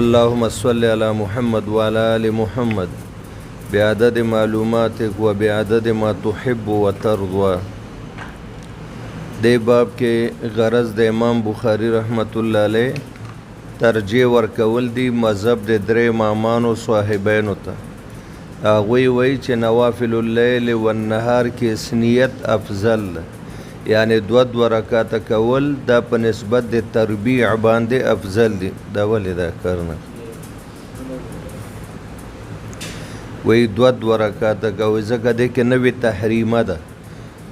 اللهم صل على محمد وعلى آل محمد بعدد معلوماتك وبعدد ما تحب وترضى. دې باب کې غرض د امام بخاری رحمت الله علیه ترجیح ورکول دي مذهب د درې امامانو صاحبینو ته. هغوی وایي چې نوافل اللیل والنهار کې سنیت افضل ده، یعنی دو رکعاته کول دا په نسبت د تربیع باندې افضل دي. دا ولې دا کار نه وایي دو رکعاته کوي ځکه دې کې نوې تحریمه ده،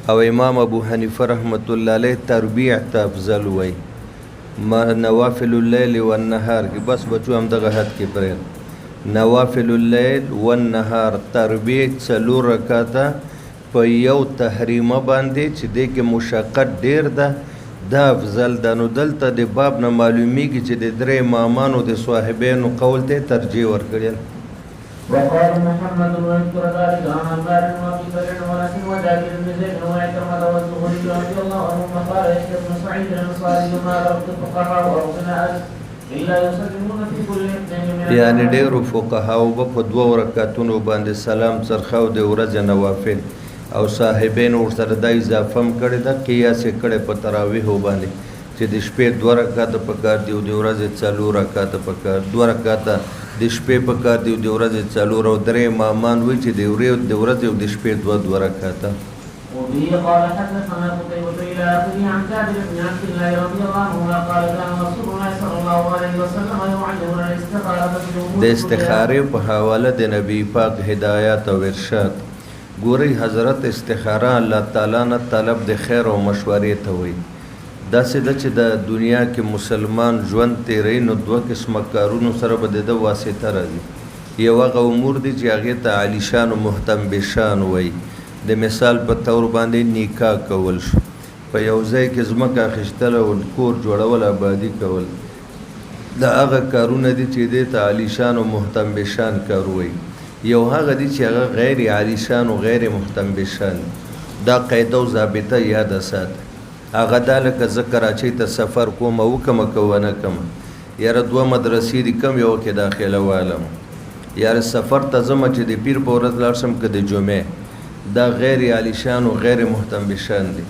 او امام ابو حنیفه رحمت الله علیه تربیع ته افضل وایي. نوافل اللیل والنهار کې بس بچو هم دغه حد کې پرېږد. نوافل اللیل والنهار تربیع 4 رکعاته په یو تحریمه باندې چې دې کې مشقت ډیر ده دا افضل ده. نو دلته د باب نه معلومیږي چې د درې امامانو د صاحبینو قول ته ترجیح ورکړل. وقال محمد واذكر ذلك عن عمار وابي بكر وانس وجابر بن زيد وعكرمة والزهري رضي الله عنهما قال يحيى بن سعيد الانصاري ما رأيت الفقهاء او الناس الا يسلمون في كل اثنين. یعنی ډیرو فقهاو به په 2 رکعتونو باندې سلام څرخاو د ورځې نوافل، او صاحبین ورسره دا اضافه هم کړې ده قیاس یې کړی په تراویحو باندې چې د شپې 2 رکعاته پکار دي او د ورځې 4 رکعاته پکار 2 رکعاته د شپې پکار دي او د ورځې 4 او درې امامان وایي چې د ورځې او د شپې 2 رکعاته. وبه قال حدثنا قتيبة إلى آخره عن جابر بن عبد الله رضي الله عنه قال كان رسول الله صلى الله عليه وسلم يعلمنا الاستخارة. د استخارې په حواله د نبی پاک هدایت او ارشاد. ګورئ حضرت استخاره الله تعالی نه طلب د خیر او مشورې ته وایي. داسې ده چې د دنیا کې مسلمان ژوند تیری نو 2 قسمه کارونو سره به د ده واسطه راځي. یو هغه امور دي چې هغې ته عالیشان او محتم بشان وایي. د مثال په طور باندې نکاح کول شو، په یو ځای کې ځمکه اخیستل او کور جوړول آبادي کول، دا هغه کارونه دي چې دې ته عالیشان او محتم بشان کار وایي. یو هغه دي چې هغه غیر عالیشان او غیر محتم بشان. دا قاعده او ضابطه یاد سات. هغه دا لکه زه کراچۍ ته سفر کوم او کومه کوونه کوم یاره 2 مدرسې دي کم یو کې داخله والم، یاره سفر ته ځم چې د پیر په ورځ لاړ شم که د جمعې. دا غیر عالیشان او غیر محتم بشان دي.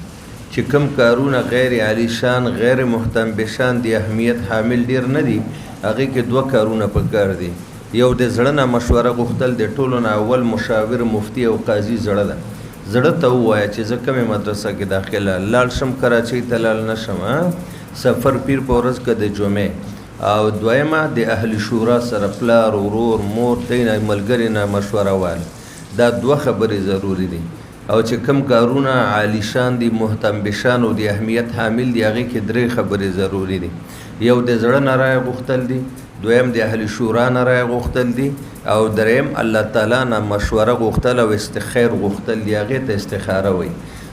چې کوم کارونه غیر عالیشان غیر محتم بشان دي اهمیت حامل ډیر نه دي، هغې کې 2 کارونه پکار دي. یو د زړه نه مشوره غوښتل، د ټولو نه اول مشاور مفتی او قاضي زړه ده. زړه ته ووایه چې زه کومې مدرسه کې داخله لاړ شم، کراچۍ ته لاړ نه شم، سفر پیر په ورځ که د جمعې. او دویمه د اهل شورا سره پلار ورور مور دی نه ملګري نه مشوره واله. دا 2 خبرې ضروری دي. او چې کوم کارونه عالیشان دي محتم بشان او د اهمیت حامل دي هغې کې 3 خبرې ضروری دي. یو د زړه نه رایه غوښتل دي، دویم د اهل شورا نه رایه غوښتل دي، او دریم الله تعالی نه مشوره غوښتل او استخیر غوښتل دي. هغې ته استخاره وایي.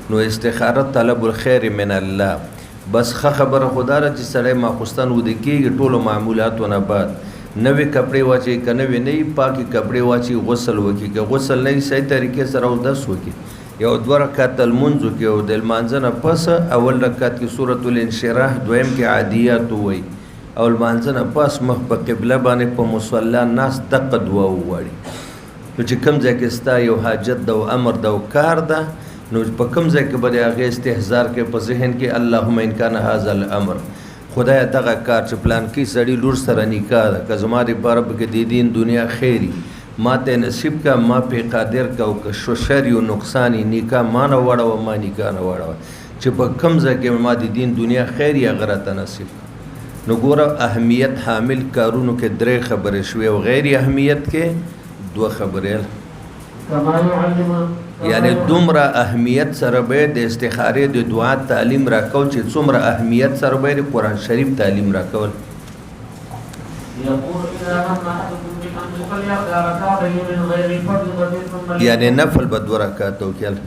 نو استخاره طلب الخیر من الله. بس ښه خبره خو دا ده چې سړی ماخوستن وده کېږي ټولو معمولاتو نه بعد نوې کپړې واچوي، که نوې نه وي پاکې کپړې واچوي، غسل وکړي، که غسل نه وي صحیح طریقې سره اودس وکړي، یو 2 رکعاته لمونځ وکړي، او د لمانځه نه پس اول رکعت کې سورة الانشراح، دویم کې عادیات ووایي، او لمانځه نه پس مخ په قبله باندې په مصلا ناست دقه دعا وواړي. نو چې کوم ځای کې ستا یو حاجت ده او امر ده او کار ده، نو په کوم ځای کې به د هغې استحضار کې په ذهن کې اللهم ان کان هذا الامر، خدای دغه کار چې پلان کې سړی لور سره نکاح ده که زما دپاره پکې د دین دنیا خیري ما ته نصیب کا، ما پې قادر کا، او که شر یو نقصان یې نکاح ما نه وړوه ما نکاح نه وړوه، چې په کوم ځای کې ما د دین دنیا خیر یې هغه راته نصیب کا. نو ګوره اهمیت حامل کارونو کې 3 خبرې شوې او غیر اهمیت کې 2 خبرې. یعنی دومره اهمیت سره به د استخارې د دعا تعلیم راکول چې څومره اهمیت سره به د قرآن شریف تعلیم راکول. یعنی نفل به 2 رکعاته وکړل.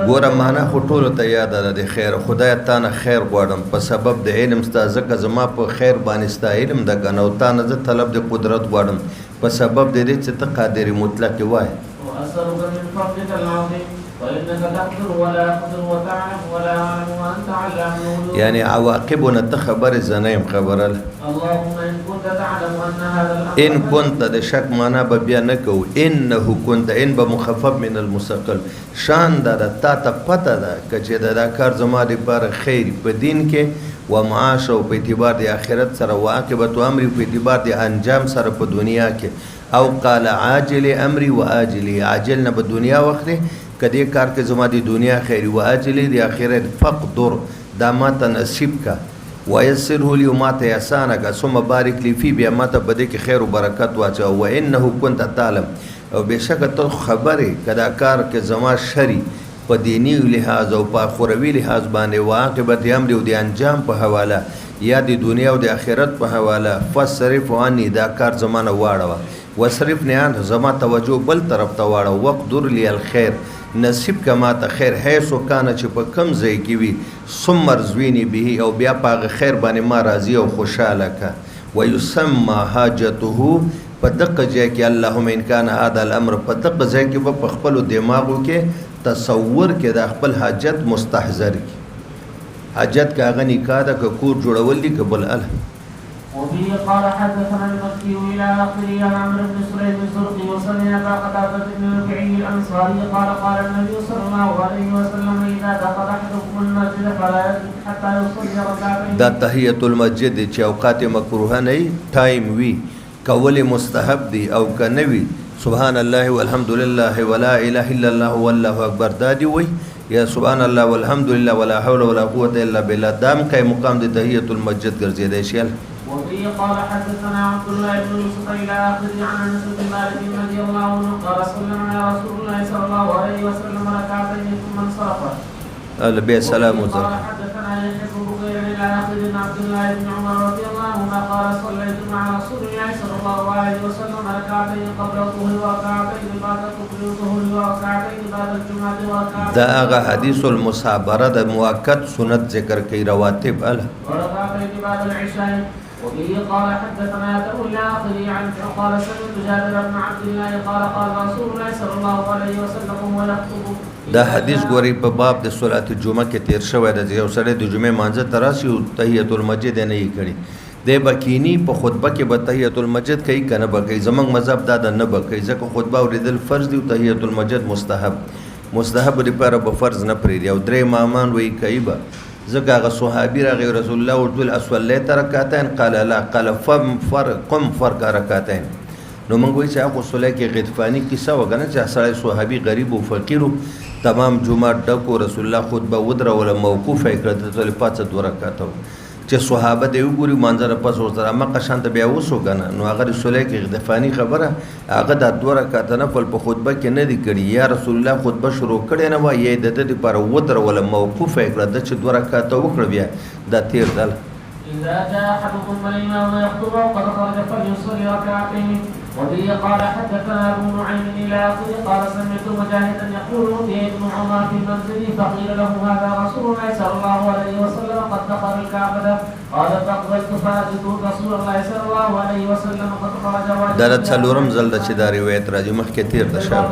ګوره معنا خو ټولو ته یاده ده د خیر. خدای تا نه خیر غواړم په سبب د علم ستا، ځکه زما په خیر باندې ستا علم ده که نه، او تا نه زه طلب د قدرت غواړم په سبب د دې چې ته قادر مطلق وایې. فإنك تقدر ولا أقدر وتعلم ولا أعلم وأنت علام الغيوب. یعنی عواقبونه ته خبر زنیم خبره. اللهم إن كنت تعلم أن هذا الأمر ان كنت د شک معنا به بیا نه کوو انه كنت ان به مخفف من المثقل شان دا تا ته پته ده که چې دا کار زما لپاره خیر په دین کې و معاش او په اعتبار د آخرت سره واقبت امر په اعتبار د انجام سره په دنیا کې او قال عاجل امري واجل عاجل نه په دنیا وخت کدی کار کې زما د دنیا خیر و اجل د آخرت فقدر دا ما ته نصیب کا ويسره لي وما ته اسانه ثم بارك لي في بیا ما ته بده کې خیر او برکت واچو و انه كنت تعلم او بشک ته خبره کدا کار کې زما شری په دینی لحاظ او په اخروی لحاظ باندې واقعبت امر او د انجام په حواله یا د دنیا او د آخرت په حواله فصرف عني دا کار زمانه واړه وصرف نه ان زما توجه بل طرف ته واړه وقدر لي الخير نصیب کما ته خیر حیث کانه چې په کم ځای کې وي ثم رزویني به او بیا پاغه خیر باندې ما راضي او خوشاله کا ويسمى حاجته په دغه ځای کې اللهم ان کان هذا الامر په دغه ځای کې په خپل دماغو کې تصور کې د خپل حاجت مستحضر کی حاجت کاغه نکاح د کور جوړول دي قبل الله. وفيه قال حدثنا المكي الى اخره عن عمرو بن سليم الزرقي وسمع ابا قتاده بن ربيعي الانصاري قال قال النبي صلى الله عليه وسلم اذا دخل احدكم المسجد فلا يجلس حتى يصلي ركعتين. دا تحیت المسجد چې اوقات مکروه نه ټایم وی کول مستحب دي او کنوي سبحان الله والحمد لله ولا اله الا الله والله اکبر دادی وی یا سبحان الله والحمد لله ولا حول ولا قوه الا بالله دام کای مقام د تحیت المسجد ګرځیدای شي. وفيه قال حدثنا عبد الله بن يوسف الى اخره عن انس بن مالك رضي الله عنه قال صلى رسول الله صلى الله عليه وسلم ركعتين ثم انصرف. البي سلام قال حدثنا يحيى بن بكير الى اخره عبد الله بن عمر رضي الله عنهما قال صليت مع رسول الله صلى الله عليه وسلم ركعتين قبل الظهر وركعتين بعد الظهر وركعتين بعد الجمعه وركعتين. دا هغه حدیث المصابره د موقت سنت ذکر کوي رواتب ال وركعتين بعد العشاء. وبه قال حدثنا ابو الاخر عن قال سمعت جابر بن عبد الله قال قال رسول الله صلى الله عليه وسلم وهو يخطب. دا حدیث ګوري په باب د صلات الجمعه کې تیر شوی د یو سره د جمعې مانځه تراسي او تحیت المسجد نه یې کړی د بکینی په خطبه کې به تحیت المسجد کوي کنه به کوي زمنګ مذهب دا نه به کوي ځکه خطبه اوریدل فرض دی او تحیت المسجد مستحب لپاره به فرض نه پریږي او درې امامان وی کوي به ځکه هغه صحابي راغی رسول الله ورته اصليت رکعتين قال لا قال قم فرق رکعتين نو موږ وایو چې هغه صلی کې غطفانی کیسه وګڼه چې سړی صحابي غریب او فقیر تمام جمعه ډکو رسول الله خطبه ودره ولا موقوف کړه ته پاتې 2 رکعات چې صحابه دی وګوري منظر پس ورته مکه شانت بیا وسو غنه نو هغه رسول کې غطفانی خبره هغه د 2 رکعات نه په خطبه کې نه دی کړی یا رسول الله خطبه شروع کړي نه وایي د دې لپاره ودره ولا موقوف کړه د چې 2 رکعات وکړ بیا د تیر دل. اذا جاء احدكم الامام يخطب وقد خرج فليصلي ركعتين. وبه قال حدثنا ابو نعيم الى اخره قال سمعت مجاهدا يقول ابن عمر في منزله فقيل له هذا رسول الله صلى الله عليه وسلم قد دخل الكعبه قال فاقبلت فاجد رسول الله صلى الله عليه وسلم قد خرج دا څلورم ځل د چې دا روایت راځي مخکې تیر د شاو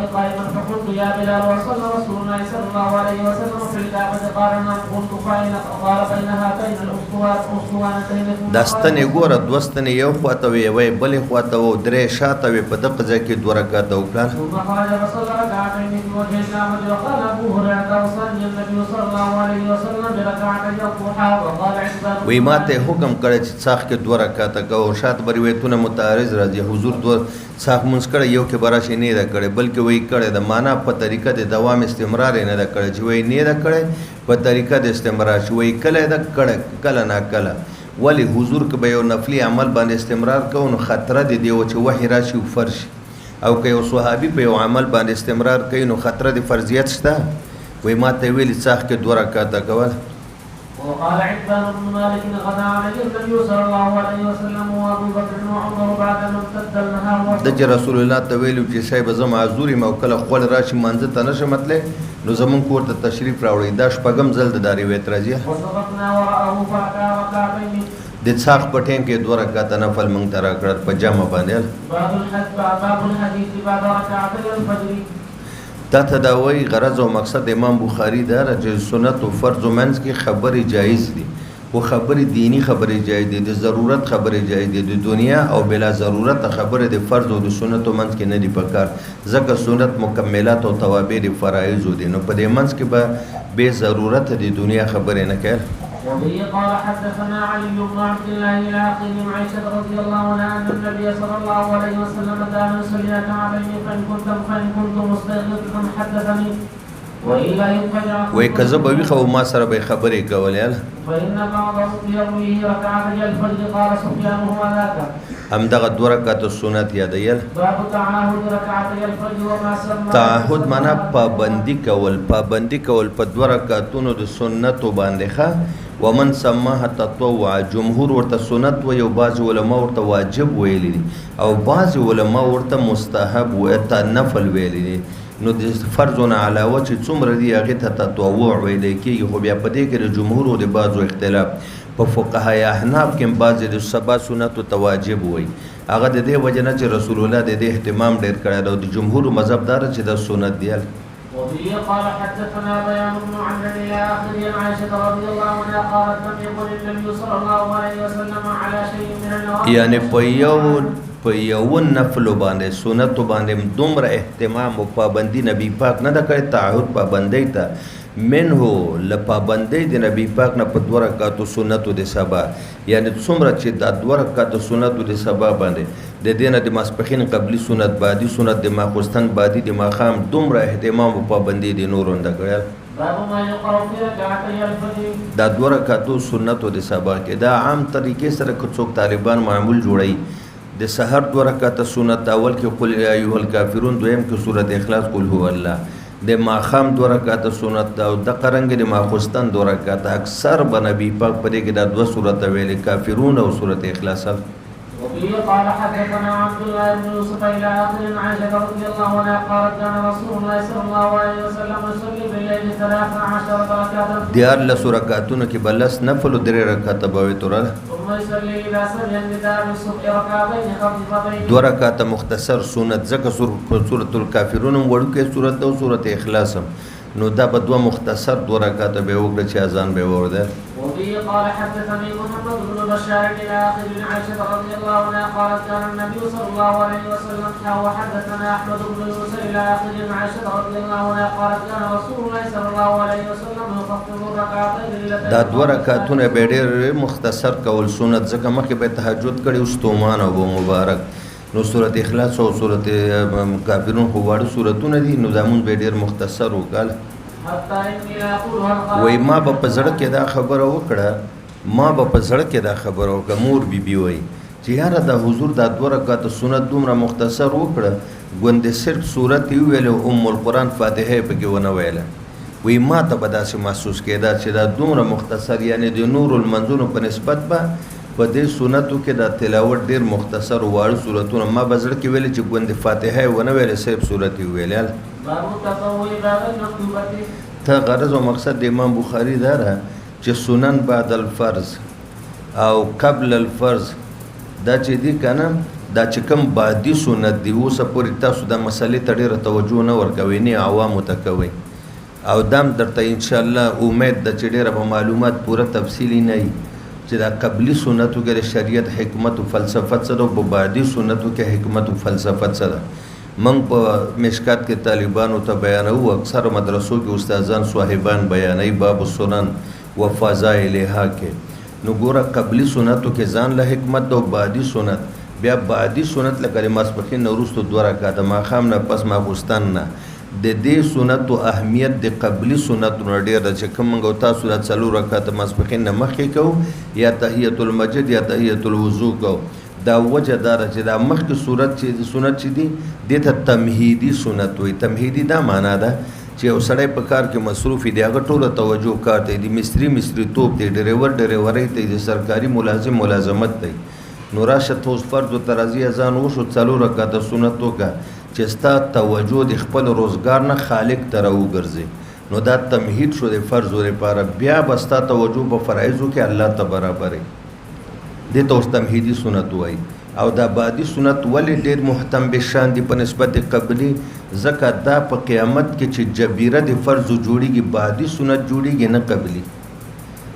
فقلت يا بلال وصلى رسول الله صلى الله عليه وسلم في الكعبه قال نعم قلت فاين قال بين هاتين الاسطوانتين داستنې ګوره دوستنې یو خواته وی وی بلې خواته و درې شاته وی په دغه ځای کې 2 رکعات وکړه. ثم خرج رسول ركعتين في وجه الكعبه وقال ابو هريره وصلى النبي صلى الله عليه وسلم بركعتي الضحى وقال عتبان وی ماته حکم کړی چې څاخ کې 2 رکعات کو شات بریویتونه متعارض راځي حضور 2 څاخ مونږ کړه یو کې براشي نه دا کړي بلکې وی کړي د معنا په طریقه د دوام استمرار نه دا کړي چې وی نه دا کړي په طریقه د استمرار شوی وی کله دا کړه کله نه کله ولی حضور کې به یو نفلی عمل باندې استمرار کوو نو خطر دی او چې وحی راشي او فرش او که یو صحابي په یو عمل باندې استمرار کوي نو خطر دی فرضیت شته وی ماته ویل څاخ کې 2 رکعات کول. وقال عتبان بن مالك غدا عليه النبي صلى الله عليه وسلم وابو بكر وعمر بعد ما امتد النهار د رسول الله تویل چې صاحب زما عذوري موکله خپل راشي منځ ته نشه متله نو زمون کور ته تشریف راوړی دا شپږم ځل د روایت راځي. وسبقنا وراءه فركع ركعتين د څاخ په ټیم کې 2 رکعات نفل مونږ ته راکړل په جمع باندې. باب الحديث بعد ركعتي الفجر. دا ته دا وایي غرض او مقصد امام بخاري دا چې سنت او فرض منځ کې خبرې جایز دي خو خبرې دینی خبرې جایز دي د ضرورت خبرې جایز دي د دنیا او بلا ضرورت خبرې د فرض او د سنت منځ کې نه دي پکار ځکه سنت مکملات او توابع د فرایض دي نو په دې منځ کې به بے ضرورت د دنیا خبرې نه کوي. وبه قال حدثنا علي بن عبد الله العاقل بن عائشة رضي الله عنها أن النبي صلى الله عليه وسلم كان يصلي عليه فإن كنت مستيقظا حدثني وإلا يبقى وای کزه به وي خو ما سره به خبرې کولې فإن بعضهم يرويه ركعتي الفجر قال سفيان هو ذاك هم دغه 2 رکعات سنت یادیل. باب تعهد ركعتي الفجر وما سمى تعهد معنا پابندی کول په 2 رکعاتونو د سنت باندې ښه ومن سماها تطوع جمهور ورته سنت و یو بعض علما ورته واجب ویلي او بعض علما ورته مستحب و ته نفل ویلي نو د فرضونه علاوه چې څومره دی هغه ته تطوع ویل کېږي خو بیا په دې کې د جمهور او د بعضو اختلاف په فقهای احناف کې بعض د سبا سنت او واجب وي هغه د دې وجه نه چې رسول الله د دې اهتمام ډېر کړی دی د جمهور مذهب دار چې د سنت دی. وبه قال حدثنا بيان بن عمرو الى اخر عائشه رضي الله عنها قالت لم يكن النبي صلى الله عليه وسلم على شيء من النوافل یعنی په یو نفل باندې سنت باندې دومره اهتمام او پابندی نبی پاک نه د کړی تعهد پابندی ته منه لپابندی د نبی پاک نه په 2 رکعاتو سنت د سبا یعنی څومره چې د 2 رکعاتو سنت د سبا باندې د دینه د ماسپخین قبلی سنت بعدی سنت د ماخوستن بعدی د ماخام دومره اهتمام او پابندی د نورون د کړی. باب ما يقرأ في ركعتي الفجر دا 2 رکعاتو سنت د سبا کې دا عام طریقې سره څوک طالبان معمول جوړي د سحر 2 رکعات سنت اول کې قل یا ایها الکافرون دویم کې سورۃ اخلاص قل هو الله د ماخام 2 رکعات سنت او د قرنګ د ماخوستن 2 رکعات اکثر بنبی پاک پدې کې دا 2 سورۃ ویلې کافرون او سورۃ اخلاص. وبه قال حدثنا عبد الله بن يوسف الى اخر عائشه رضي الله عنها قالت كان رسول الله صلى الله عليه وسلم يصلي بالليل 13 ركعه دیار له رکعاتونو کې بلس نفل 3 رکعات به وتره ثم يصلي الى سبع النداء بالصبح ركعتين خفيفتين 2 رکعات مختصر سنت ځکه سورۃ الکافرون وړوکې سورۃ او سورۃ اخلاص نو دا په 2 مختصر 2 رکعات به وکړي چې اذان به ورده. وبه قال حدثني محمد بن بشار الى اخر عائشه رضي الله عنها قالت كان النبي صلى الله عليه وسلم وحدثنا احمد بن يوسف الى اخر عائشه رضي الله عنها قالت كان رسول الله صلى الله عليه وسلم يخفف ركعتين دا 2 رکعاتونه به ډېر مختصر کول سنت ځکه مخکې به تهجد کړي او ستومان او مبارک نو سورۃ اخلاص او سورۃ کافرون خو واړه سورتونه دي نو زمون به ډېر مختصر وکړ. وای ما به په زړه کې دا خبره وکړه مور بي وای چې یاره دا حضور دا 2 رکعات سنت دومره مختصر وکړه ګوندې صرف سورۃ ویل او ام القرآن فاتحه پکې ونه ویله وای ما ته به داسې محسوس کېده چې دا دومره مختصر یعنی د نور المنزون په نسبت به په دې سنتو کې دا تلاوت ډېر مختصر واړه سورتونه ما به زړه کې ویل چې ګوندې فاتحه ونه ویله صرف سورۃ ویل. ته غرض او مقصد د امام بخاری دا را چې سنن بعد الفرض او قبل الفرض دا چې دي کنه دا چې کوم بعدي سنت دی اوسه پورې تاسو د مسلې ته ډېره توجه نه ورکوي نه عوامو ته کوي او دام درته ان شاء الله امید د چې ډېره معلومات پوره تفصیلی نه وي چې دا قبلی سنتو کې شریعت حکمت او فلسفه څه ده او بعدي سنتو کې حکمت او فلسفه څه ده. من په مشکات کې طالبانو ته بیانو اکثر مدرسو کې استادان صاحبان بیانای باب السنن و فضائلها کې نو ګوره قبلی سنتو کې ځان له حکمت او بعدي سنت بیا بعدي سنت لکه ماسپخین وروسته 2 رکعات ماخام نه پس ماخوستن نه د دې سنتو اهمیت د قبلی سنتو ډېر ده چې کوم موږ تاسو د 4 رکعات ماسپخین نه مخکې کوو یا تحیۃ المسجد یا تحیۃ الوضو کوو دا وجه دار چې دا مخکې صورت چې سنت چې دي دته تمهیدی سنت وي. تمهیدی دا معنا ده چې یو سړی په کار کې مصروف دی هغه ټوله توجه کار دی مستری توپ دی ډریوري دی د سرکاري ملازمت دی نو راشه توس فرض او ترازی اذان وشو 4 رکعات سنت وکړه چې ستا توجه د خپل روزګار نه خالق ته راوګرځي نو دا تمهید شو د فرض لپاره بیا بستا توجه په فرایضو کې الله ته برابرې. دې ته اوس تمهیدي سنت وایي. او دا بعدي سنت ولې ډېر محتم بشان دي په نسبت قبلي؟ ځکه دا په قیامت کې چې جبیره د فرض جوړیږي بعدي سنت جوړیږي نه قبلي.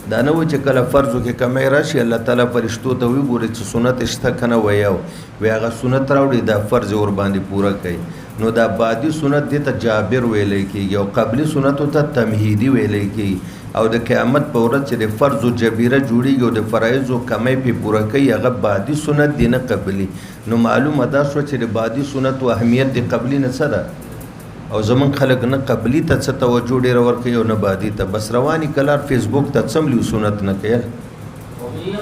دا نه و چې کله فرضو کې کمی راشي الله تعالی فرشتو ته وی ګوري چې سنت شته کنه ویاو وی هغه سنت راوړي دا فرض ور باندې پوره کوي. نو دا بعدي سنت دې ته جابر ویلې کېږي او قبلي سنت ته تمهیدي ویلې کېږي. او د قیامت په ورځ چې د فرض او جبیره جوړیږي او د فرایض او کمی په پوره کوي هغه بعدي سنت دی نه قبلي. نو معلومه دا شو چې د بعدي سنت او اهمیت د قبلي نه څه ده او زمون خلک نه قبلي ته څه توجه ډیر ورکوي او نه بعدي ته. بس رواني کلار فیسبوک ته څملي سنت نه کوي.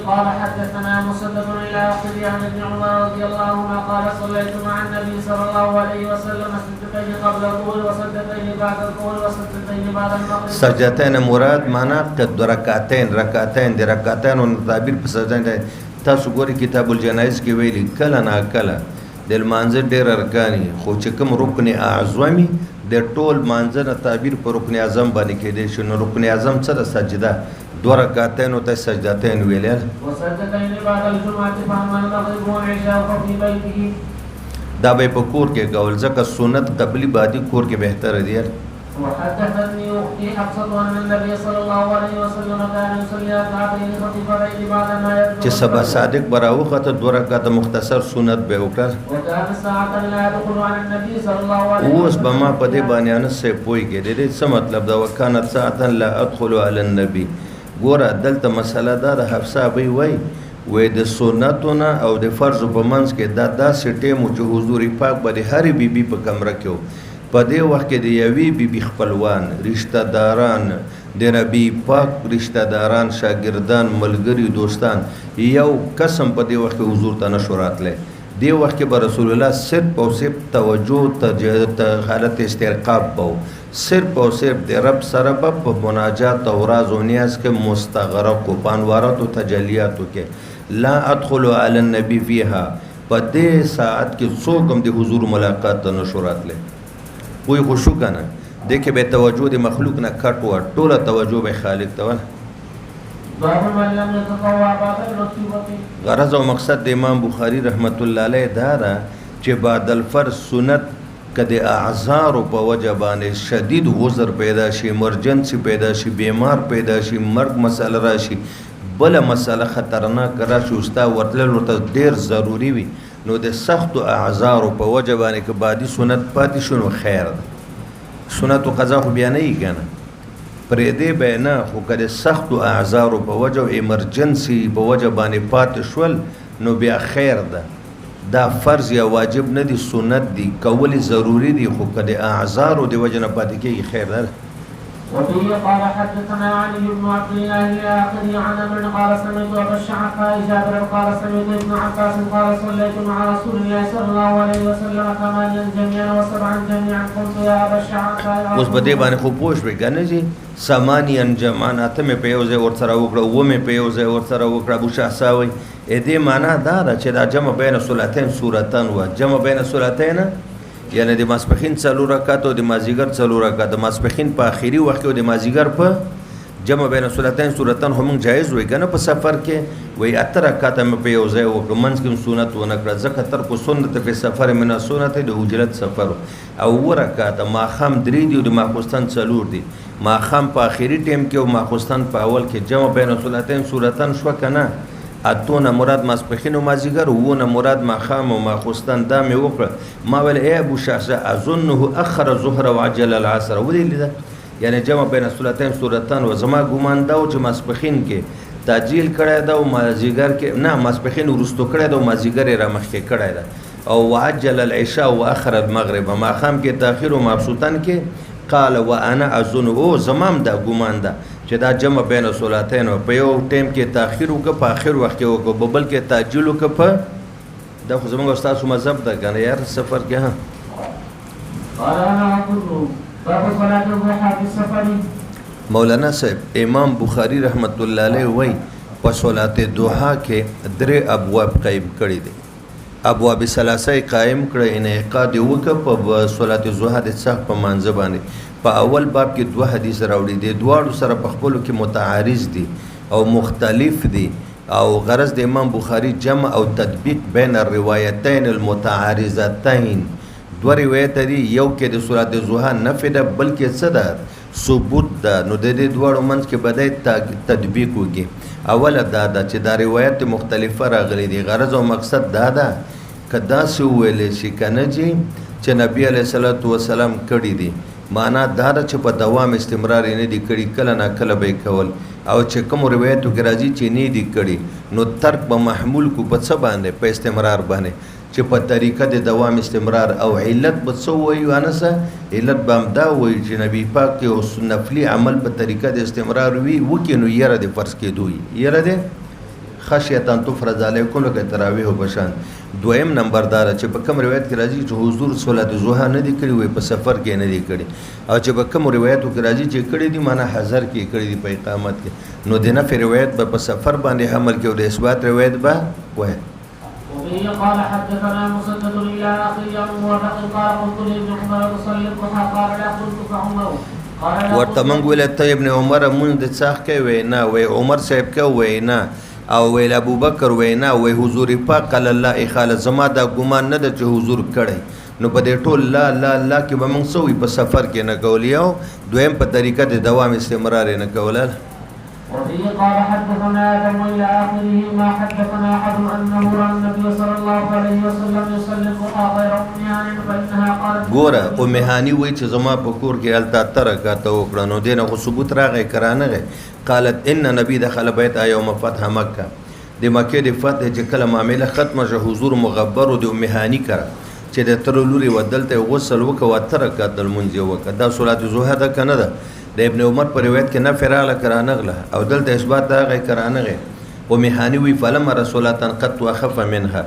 قال حدثنا مسدد الى اخره عن ابن عمر رضي الله عنهما قال صليت مع النبي صلى الله عليه وسلم سجدتين قبل الظهر وسجدتين بعد الظهر وسجدتين بعد المغرب. سجدتين مراد معنا قد رکعتين د رکعتين او تعبیر په سجدتين. تاسو ګوري کتاب الجنائز کې ویلي کله نا کله د مانځ ډېر ارکانی خو چې کوم رکن اعظمي د ټول مانځ نه تعبیر په رکن اعظم باندې کېدی شي. نو رکن اعظم څه د سجده 2 رکعتين او ته سجدتين ویل. وسجدتين بعد الجمعه فاما المغرب والعشاء ففي بيته. دا به په کور کې کول ځکه سنت قبلي بعدي کور کې بهتر دی. وحدثتني اختي حفصه ان النبي صلى الله عليه وسلم كان يصلي ركعتين خفيفتين بعد ما يدعو. چې سبا صادق براوخته 2 رکعات مختصر سنت به وکړ. وكان ساعه لا يدخل عن النبي صلى الله عليه وسلم. اوس به ما په دې باندې ان سه پويږي د دې څه مطلب دا وکانت ساعه لا ادخل على النبي. ګوره دلته مسله دا د حفصه به وای د سنتونه او د فرض په منځ کې دا داسې ټیم چې حضور پاک به د هرې بیبي په کمره کې په دې وخت کې د یوې بیبي خپلوان رشتہ داران د نبی پاک رشتہ داران شاګردان ملګری دوستان یو قسم په دې وخت کې حضور ته نشو راتلی. دې وخت کې به رسول الله صرف او صرف توجه ته حالت استرقاب بو صرف او صرف د رب سره په مناجات او راز او نیاز کې مستغرق او پانوارات او تجلیاتو کې لا ادخل علی النبی فیها. په دې ساعت کې څوک هم د حضور ملاقات ته نشو راتلی. وی خوشو کنه دې کې به توجه د مخلوق نه کټ و ټوله توجه به خالق ته ول. باب من لم يتطوع بعد المكتوبه. غرض او مقصد د امام بخاری رحمت الله علیه دا را چې بعد الفرض سنت کده اعذار په وجه باندې شدید غذر پیدا شي ایمرجنسی پیدا شي بیمار پیدا شي مرګ مسله راشي بل مسله خطرناک راشي استا ورتل ورته ډیر ضروری وي نو د سخت اعذار په وجه باندې که بعدي سنت پاتې شنو خیر ده. سنت او قضا خو بیان نه کنه پرې دې بیان خو کده سخت اعذار په وجه او ایمرجنسی په وجه باندې پاتې شول نو بیا خیر ده. دا فرض یا واجب نه دي سنت دي کول ضروری دي خو کده اعذار او د وجه نه پاتې کیږي خیر ده. وفيه قال حدثنا علي بن عبد الله العاقلي عن عمرو قال سمعت ابا الشعثاء جابر قال سمعت ابن عباس قال صليت مع رسول الله صلى الله عليه وسلم 8 جميعا و7 جميعا قلت يا ابا الشعثاء. اوس بده باندې خو پوښ وکنه جی 8 جماعت ته په یو ځای ورسره وکړه و مې په یو ځای ورسره وکړه ابو شعثاء ا دې معنا دا چې دا جمع بین صلاتین سورتان و جمع بین صلاتین یعنی د ماسپخین څلور رکعات او د مازیګر څلور رکعات د ماسپخین په اخیری وخت او د مازیګر په جمع بین صلاتین سورتان هم جایز وي کنه په سفر کې وای اتر رکعات مې په یو ځای او منځ کې سنت و نه کړ ځکه تر کو سنت په سفر من سنت د اجرت سفر او ورکعات ما خام درې دی د ماخستان څلور دی ما خام په اخیری ټیم کې او ماخستان په اول کې جمع بین صلاتین سورتان شو کنه اتونه مراد ماسپخین او مازیګر وونه مراد ماخام او ماخستان دا مې وکړه ما ول ای ابو شعثاء اظنه اخر الظهر وعجل العصر ودی لیدا یعنی جمع بین صلاتین سورتان و زما ګمان دا چې ماسپخین کې تاجیل کړه دا او مازیګر کې نه ماسپخین ورستو کړه دا او مازیګر را مخ کې کړه دا او وعجل العشاء واخر المغرب ماخام کې تاخير او مابسوطن کې قال وانا اظن او زمام دا ګمان دا چې دا جمع بین صلاتین په یو ټیم کې تاخير وکړه په اخر وخت کې وکړه بل کې تعجیل وکړه په دا خو زموږ استاد مذهب دا کنه یار سفر کې ها قال انا اقول باب صلاه الضحى في السفر. مولانا صاحب امام بخاری رحمت الله علیه وای په صلات ضحى کې درې ابواب قائم کړی دي. ابواب ثلاثه قائم کړی انعقاد وکړه په صلات ضحى د څخه په منځ باندې په اول باب کې 2 حدیث راوړي دي دواړو سره په خپل کې متعارض دي او مختلف دي او غرض د امام بخاری جمع او تطبیق بین الروایتین المتعارضتین دو روایت دي یو کې د سورۃ الضحى نفي ده بلکې څه ده ثبوت ده نو د دې دواړو منځ کې بدای تطبیق وکړي اوله دا ده چې دا روایت مختلفه راغلي دي غرض او مقصد دا ده کدا سو ویلې شي کنه چې نبی علیہ الصلوۃ والسلام کړي دي معنا دا ده چې په دوام استمرار نه دي کړي کله نه کله به کول او چې کوم روایتو کې راځي چې نه دي کړي نو ترک به محمول کو په څه باندې په استمرار باندې چې په طریقه د دوام استمرار او علت به څه وایي انسه علت به همدا وایي چې نبی پاک یو نفلي عمل په طریقه د استمرار وي وکړي نو یره د فرض کېدو یره د خشیه ان تفرض علیکم لکه تراویح بشان دویم نمبر دار چې په کوم روایت کې راځي چې حضور صلات الضحى نه دي کړي وي په سفر کې نه دي کړي او چې په کوم روایتو کې راځي چې کړي دي معنا حضر کې کړي دي په اقامت کې نو د نفي روایت په سفر باندې حمل کې او د اثبات روایت به وایي وبه قال حدثنا مسدد الى اخي موافق قال قلت لابن عمر تصلي الضحى قال لا قلت فعمر ورته مونږ ویل ته ابن عمر مونږ د څاخ کې وینا وی عمر صاحب کې وینا او ویل ابو بکر وینا وی حضور پاک الله اخاله زما دا ګمان نه د چې حضور کړي نو په دې ټول لا لا لا کې به مونږ سوې په سفر کې نه کولیو دویم په طریقه د دوام استمرار نه کولل وفيه قال حدثنا آدم إلى آخره ما حدثنا أحد أنه رأى النبي صلى الله عليه وسلم يصلي الضحى غير أمهان فإنها قالت ګوره امهانی وای چې زما په کور کې التا ترکاته وکړه نو دینه خو ثبوت راغی کرانه غي قالت ان نبی دخل بیت یوم فتح مکه د مکه د فتح چې کله معامله ختمه شه حضور مغبر د امهانی کړه چې د تر لوري ودلته غسل وکړه ترکاته المنځ وکړه دا صلات الضحى ده کنه ده د ابن عمر په روایت کې نه فراله کرانغله او دلته اثبات هغه کرانغه او مهانی وی فلم رسولاتن قد واخف منها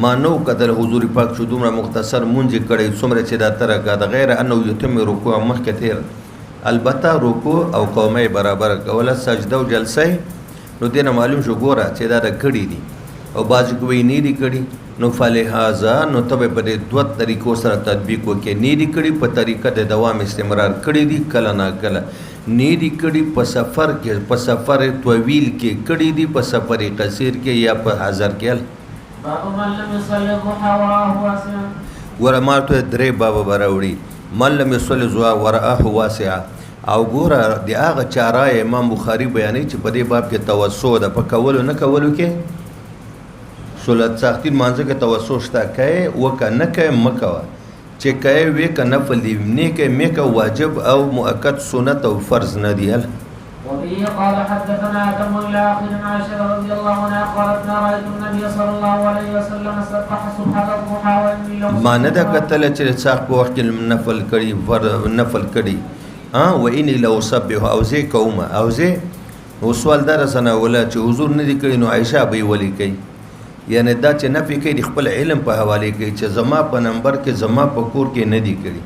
ما نو قدر حضور پاک شو دومره مختصر مونږ کړي څومره چې دا ترګه د غیر انه یتم رکوع مخکې تیر البته رکوع او قومه برابر کوله سجده او جلسه نو دینه معلوم شو ګوره چې دا د کړي دي او باز کوي نه دي کړي نو فلهذا نو تبه په دې دوه طریقو سره تطبیق وکړي نه دي کړي په طریقه د دوام استمرار کړي دي کله نه کله نه دي کړي په سفر کې په سفر طویل کې کړي دي په سفر قصیر کې یا په حاضر کې باب من لم يصلي الضحى وراه واسعا ورماته درې باب براوړي من لم يصلي الضحى وراه واسعا او ګوره د هغه چاره امام بخاری بیانوي چې په دې باب کې توسع ده په کولو نه کولو کې صلات ساختین مانځه کې توسع شته کوي وکه نه کوي مکوه چې کوي وی که نفل دی نه کوي مکه واجب او مؤکد سنت او فرض نه دی وبه قال حدثنا آدم إلى آخر عائشة رضي الله عنها قالت ما رأيت النبي صلى الله عليه وسلم سبح سبحان الضحى وإني لو ما نه دا کتل چې څاخ په وخت کې نفل کړي نفل کړي و اني لو سبح او زه کوم او زه نو سوال در سره ولا چې حضور نه دی کړي نو عائشہ به ولي کوي یعنی دا چې نفي کوي خپل علم په حواله کوي چې زما په نمبر کې زما په کور کې نه دی کړي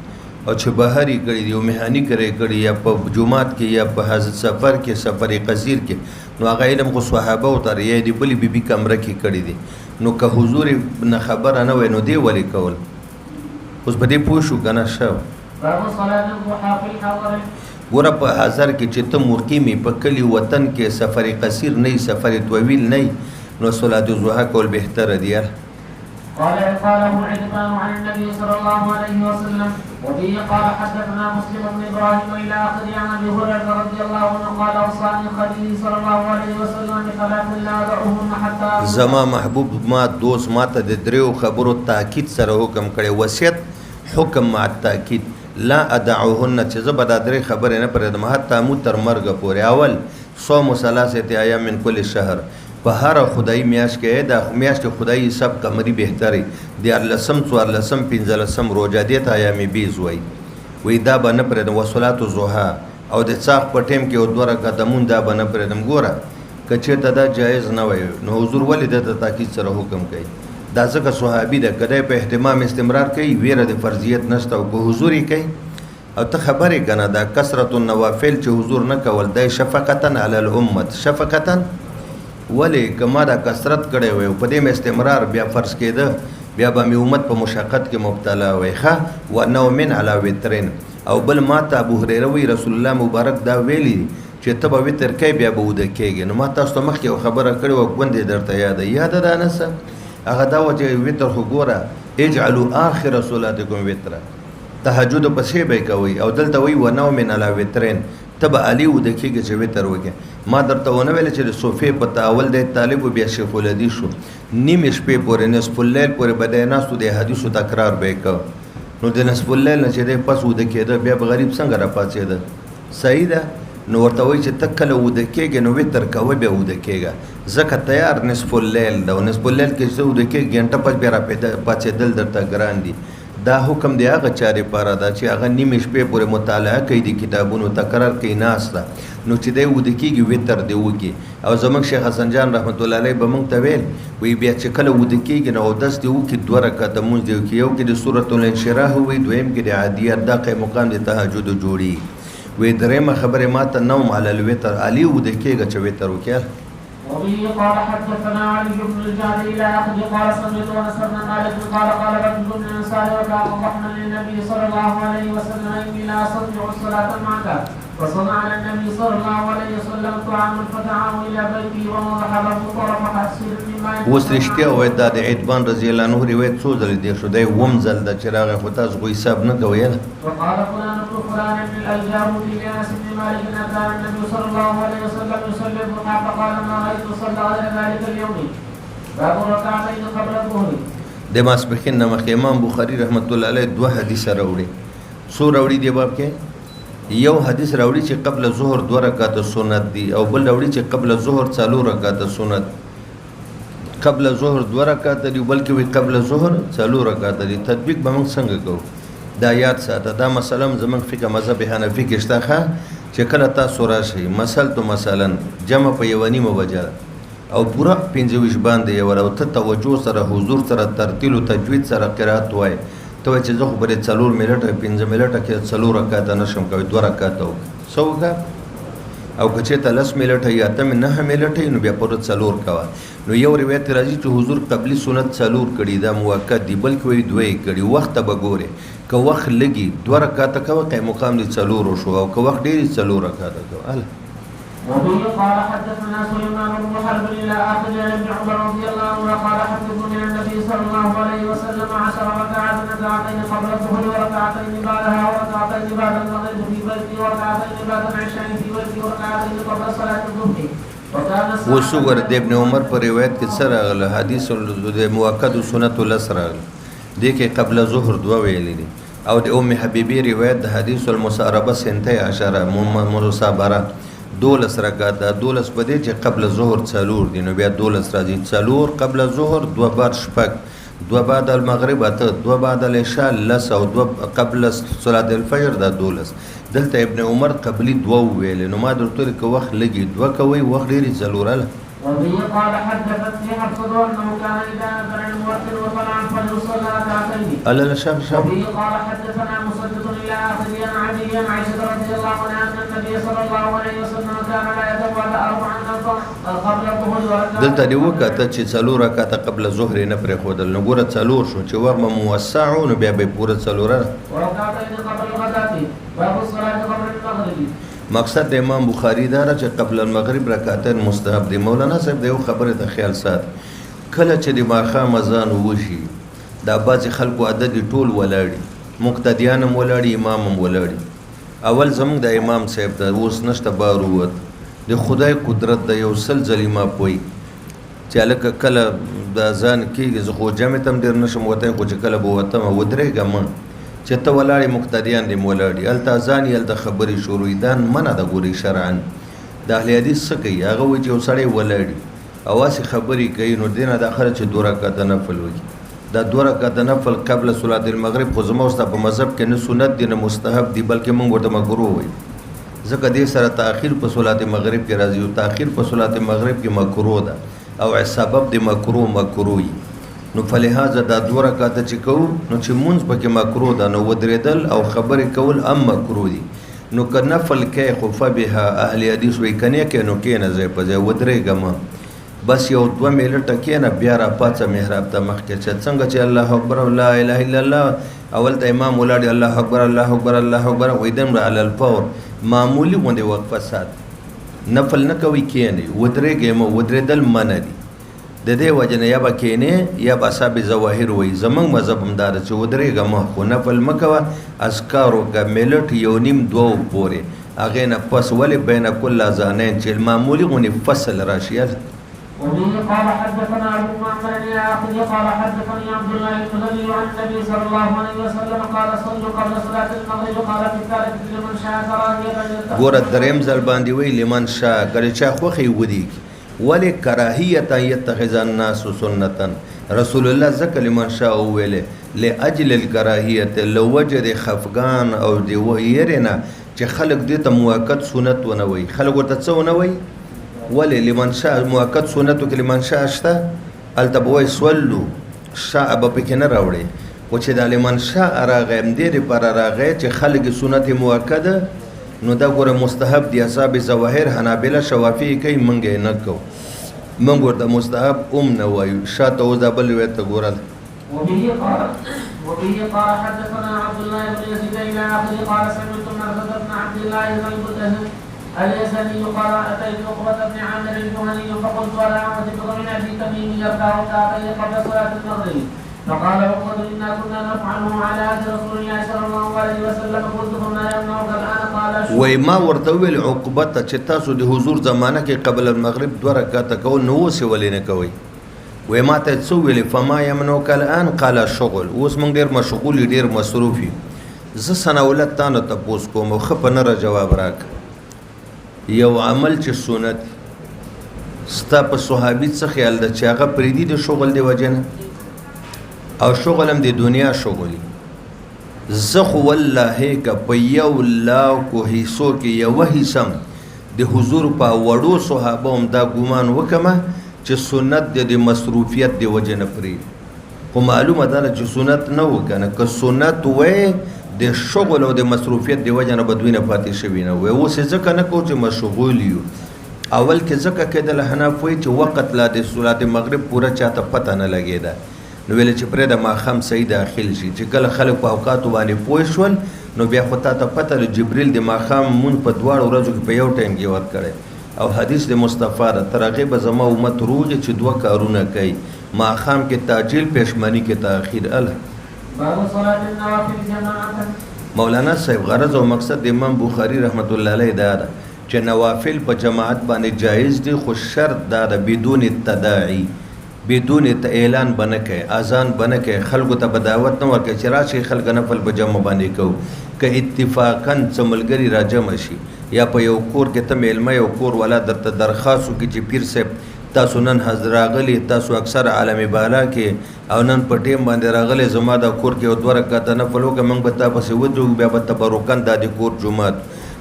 او چې بهري کړي دی او مهانی کړي یا په جمعات کې یا په حاضر سفر کې سفر قصیر کې نو هغه علم خو صحابه او تر یې دی بلی بیبي کمره کې کړي دي نو که حضور نه خبر نه وای نو دی ولي کول اوس به دې پوه شو کنه شو باب صلاة الضحى في الحضر ګوره په حاضر کې چې ته مقیمي په کلی وطن کې سفر قصیر نه سفر طویل نه نو صلات الضحى کول بهتر دی قاله عتبان عن النبي صلى الله عليه وسلم وبه قال حدثنا مسلم بن ابراهيم الى اخره عن ابي هريره رضي الله عنه قال اوصاني خليلي صلى الله عليه وسلم بثلاث لا ادعوهن حتى زما محبوب ما دوست ما ته د دریو خبرو تاکید سره حکم کړي وصیت حکم مع تاکید لا ادعوهن چې زه به دا درې خبرې نه پرېږدم حتی مو تر مرګ پورې اول صوم ثلاثه ایام من کل شهر په هر خدای میاش کې د میاش کې خدای سب کمری بهتري د ارلسم څوار لسم پنځلسم روزه دي ته ایامي بیز وای دا باندې پر د وصلات الضحى او د څاخ په ټیم کې او دوه قدمون دا باندې پر دم ګوره کچې ته دا جایز نه وای نو حضور ولید د تاکید سره حکم کوي دا ځکه صحابي د کده په اهتمام استمرار کوي ویره د فرضیت نشته او په حضور کوي او ته خبرې کنه دا کثرت النوافل چې حضور نه کول د شفقتا علی الامه شفقتا ولی کما دا کثرت کړي وي په دې استمرار بیا فرض کېده بیا به می امت په مشقت کې مبتلا وي ښه و نو من علی وترین او بل ما ته ابو هريره وی رسول الله مبارک دا ویلي چې ته به وتر کوې بیا به وده کېږي. نو ما تاسو ته مخکې یو خبره کړې وه ګوندې درته یاده ده انسه هغه دا وه چې وتر خو ګوره اجعلوا آخر صلاتکم وترا تهجد پسې به کوي او دلته وایي ونوم علی وترین ته به علي وده کېږي چې وتر وکړې. ما درته ونه ویل چې د صوفې په تاول دی طالب بیا شیخ الحدیث شو نیمې شپې پورې نصف اللیل پورې به دی ناست و د حدیثو تکرار به یې کوه. نو د نصف اللیل نه چې دی پس وده کېده بیا به غریب څنګه راپاڅېده؟ صحیح ده. نو ورته وایي چې ته کله وده کېږې نو وتر کوه بیا وده کېږه ځکه تیار نصف اللیل ده او نصف اللیل کې چې وده کېږي ګنټه پس بیا راپاڅېدل درته ګران دي. دا حکم دی هغه چا لپاره ده چې هغه نیمې شپې پورې مطالعه کوي د کتابونو تکرار کوي ناست ده نو چې دی وده کېږي وتر دی وکړي. او زموږ شیخ حسن جان رحمت الله علیه به موږ ته ویل وایي بیا چې کله وده کېږي نو اودس دی وکړي 2 رکعته لمونځ دی وکړي یو کې د سورة الانشراح وایي دویم کې د عادیات دا قیم مقام د تهجد جوړي. وی درېمه خبره ما ته نوم علی الوتر علي وده کېږي چې وتر وکړي. وبه قال حدثنا علي بن الجعد الى اخذ قال سمعت انس بن مالك قال قال رجل من الانصار وكان ضحنا للنبي صلى الله عليه وسلم اني لا استطيع الصلاه معك فصنع على النبي صلى الله عليه وسلم طعاما فدعاه الى بيته ووضع له طرف حسير مما اوس رښتیا وایي دا د عتبان رضی الله عنه روایت څو ځلې دی شو دی اووم ځل د چې راغی خو تاسو خو حساب نه کوئ. وقال فلان بن فلان بن الجار في انس بن مالك ان كان النبي صلى الله عليه وسلم يصلي الضحى فقال ما رايت صلى غير ذلك اليوم باب ركعتين قبل الظهر. د ماسپښین نه مخکې امام بخاري رحمت الله علیه 2 حدیث راوړي. څو راوړي دی باب کې؟ یو حدیث راوړي چې قبل ظهر 2 رکعات سنت دي او بل راوړي چې قبل ظهر 4 رکعات سنت. قبل ظهر 2 رکعات دي بلکې وی قبل ظهر 4 رکعات دي. تطبیق به موږ څنګه کوو دا یاد ساته. دا مثلا زموږ فقه مذهب حنفي کې شته چې کله تاسو راشئ مثلا جمع په یو نیمه بجه او پورا 25 باندې یو او ته توجه سره حضور سره ترتیل او تجوید سره قرات وای ته چې زه خو بری 4 منټه 5 منټه کې 4 رکعات نشم کوي 2 رکعات سوګه او کچې ته 10 منټه یا ته 9 منټه نو بیا پر 4 کوا. نو یو روایت راځي چې حضور قبلی سنت 4 کړي دا موقت دی بلکې وی 2 کړي وخت به ګوره که وخت لګي 2 رکعات کوي قیم مقام دي 4 شو او که وخت ډیری 4 رکعات کوي. وبه قال حدثنا سليمان بن حرب الى اخر ابن عمر رضي الله عنه قال حدثني النبي صلى الله عليه وسلم 10 ركعات ركعتين قبل الظهر وركعتين بعدها وركعتين بعد المغرب في بيتي وركعتين بعد العشاء في بيتي وركعتين قبل صلاه الظهر. وسوګر د ابن عمر پر روایت کې سره غل حدیث د موقت سنت الاسرا د کې قبل ظهر 2 ویلې دي او د ام حبیبی روایت د حدیث المصاربه 12 مرصابره 12 رکعات 12 بده چې قبل ظهر 4 دي نو بیا 12 راځي 4 قبل ظهر 2 بار شپږ 2 بعد المغرب اته 2 بعد العشاء لس او 2 قبل صلاه الفجر دا 12. دلته ابن عمر قبلی 2 ویل نو ما درته کې وخت لګي 2 کوي وخت ډیری ضروره. وبه قال حدثتني حفصه انه كان اذا نزل المؤذن وطلع فليصلى ركعتين. الا شاف وبه قال حدثنا مسدد الى اخر عن علي عن عائشه رضي الله عنها ان النبي صلى الله عليه وسلم كان لا يتوضا 4 قبل الظهر. دلته دی وکړه چې 4 رکعات قبل ظهر نه پرې خودل نو ګوره 4 شو چې ورمه موسعون بیا به پوره 4 ورکعتين قبل الغداة باب الصلاه قبل المغرب. مقصد د امام بخاری دا چې قبل المغرب رکعتين مستحب دي. مولانا صاحب د یو خبره ته خیال سات کله چې د ماښام اذان وشي دا بعض خلکو عدد ټول ولاړي مقتدیان هم ولاړي امام هم ولاړي. اول زموږ د امام صاحب ته اوس نشته باروت د خدای قدرت د یو سلسله ما پوي چې الکه کله د اذان کېږي زه خو جمع تم ډېر نشم وته خو چې کله به وتم ودرېږم چې ته ولاړې مقتدیان دې ولاړي هلته اذان یې هلته خبرې شروع دي منع ده ګورې شرعا. د اهل حدیث څه کوي هغه وایي چې یو سړی ولاړي او هسې خبرې کوي نو دې نه د اخره چې 2 رکعات نفل وکړي دا 2 رکعات نفل قبل صلات المغرب خو زما اوستا په مذهب کې نه سنت دي نه مستحب دي بلکې موږ ورته مکروه وایي ځکه دې سره تاخیر په صلات مغرب کې راځي او تاخیر په صلات مغرب کې مکروه ده او سبب د مکروه نو فلهذا دا 2 رکعات چې کوو نو چې مونږ پکې مکروه ده نو ودرېدل او خبرې کول مکروه دي. نو که نفل کې خو فبها اهل حدیث وایي کنه کې نو کې نه ځای په ځای ودرېږم بس یو 2 منټه کې نه بیا را پاتې محراب ته مخکې چې څنګه چې الله اکبر لا اله الا الله اول ته امام ولاړ الله اکبر الله اکبر الله اکبر وې دم علی الفور معمولی غونډه وقفه سات نفل نه کوي کینې ودرېږئ مه ودرېدل منع دي د دې وجه نه یا به کینې یا به اصحاب ظواهر وایي زموږ مذهب هم دا ده چې ودرېږه مه خو نفل مه کوه اذکار وکړه منټ یو نیم دوه پورې هغې نه پس ولې بین کل اذانین چې معمولي غونې فصل راشي وبه قال حدثنا ابو معمر العاقل قال حدثني عبد الله المدني عن النبي صلى الله عليه وسلم قال صلوا قبل صلاه المغرب قال في الثالث لمن شاء كراهيه ګوره دریم ځل باندې وی لمن شاء کله چا خوښي ودیږي ولې کراهیت یتخذ الناس سنتا رسول الله ذکر لمن شاء ویلې لاجل الکراهیت لوجد خفغان او دی ویرنا چې خلق دې ته موقت سنت ونه وي خلق ورته څه ونه وي ولې لمن شاء موقت سنتو کې لمن شاء شته التبوي سولو شاء به پکې نه راوړي او چې د لمن شاء راغی دې لپاره راغی چې خلق سنت موقته نو دا ګوره مستحب دي اصحاب ظواهر حنابلة شوافی کوي منګ نه کو منګ ورته مستحب نه وایو شاته او دا بل وته ګوره وبه قال حدثنا عبد الله بن يزيد الى اخره قال سمعت مرثد بن عبد الله بن اليزني قال اتيت عقبة بن عامر الجهني فقلت على عمة بن ابي تميم يركع ركعتين قبل صلاة المغرب فقال عقبة انا كنا نفعله على عهد رسول الله صلى الله عليه وسلم قلت فما يمنعك الان قال وای ما ورته ویل عقبه ته چې تاسو د حضور زمانه کې قبل المغرب 2 رکعات کول نو څه ولې نه کوي وای ما ته څو ویل فما يمنعك الان قال شغل اوس مونږ ډیر مشغول ډیر مصروف زه سناولت تانه تاسو کوم خو په نه جواب راک یو عمل چې سنت ستا په صحابي څه خیال ده چې هغه پریدي د شغل دی وجنه او شغل هم د دنیا شغل زه خو والله که په یو لاو کو حصو کې یو حصم د حضور په وړو صحابه هم دا ګومان وکمه چې سنت د مصروفیت دی وجنه پری خو معلومه ده چې سنت نه وکنه که سنت وې د شغل او د مصروفیت دی وجنه بدوینه پاتې شوی نه وې اوس ځکه نه کو چې مشغول یو اول کې ځکه کېدل حناف وې چې وخت لا د صلات مغرب پورا چاته پته نه لګیدا نو ویل چې پرې د ماخام صحیح داخل شي چې کله خلک په اوقات باندې پوه شول نو بیا خو ته پته ل جبريل د ماخام مون په دواړو ورځو کې په یو ټایم کې ور کړي او حدیث د مصطفی را ترغه به زما امت روغ چې 2 کارونه کوي ماخام کې تعجیل پښمنی کې تاخير الله باب صلاه النوافل جماعه مولانا صاحب غرض او مقصد د امام بخاری رحمت الله علیه دا چې نوافل په جماعت باندې جایز دي خو شرط دا بدون التداعي بدون اعلان بنکه اذان بنکه خلکو ته بداوت نه ورکه چې راشي خلک نفل په جمع باندې کو که اتفاقا څملګری راجم شي یا په یو کور کې ته میلمه یو کور ولا درته درخواست کی چې پیر صاحب تاسو نن حاضر راغلی تاسو اکثر عالم بالا کې او نن په ټیم باندې راغلی زما د کور کې 2 رکعات نفل وکړه موږ به تاسو ودرو بیا به تبرکان د کور جمعات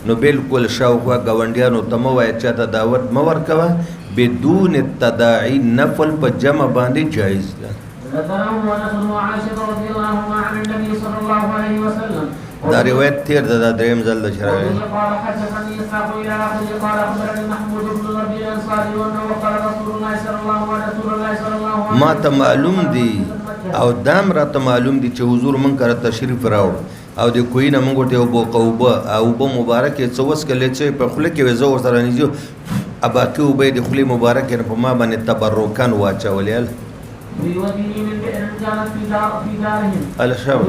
نو بالکل شاوخوا گاونډیانو ته مو وای چې ته دعوت مو ورکوه بدون التداعي نفل په جمع باندې جایز ده دا روایت تیر ده د دریم ځل د شرایع ما ته معلوم دي او دام را ته معلوم دي چې حضور مونږ کړه تشریف راوړ او د کوی نه مونږ ته وبو قوبه او به مبارک څوس کله چې په خله کې وزو سره نيجو ابا کې وبې د خلی مبارک په ما باندې تبرکان واچولل الشاو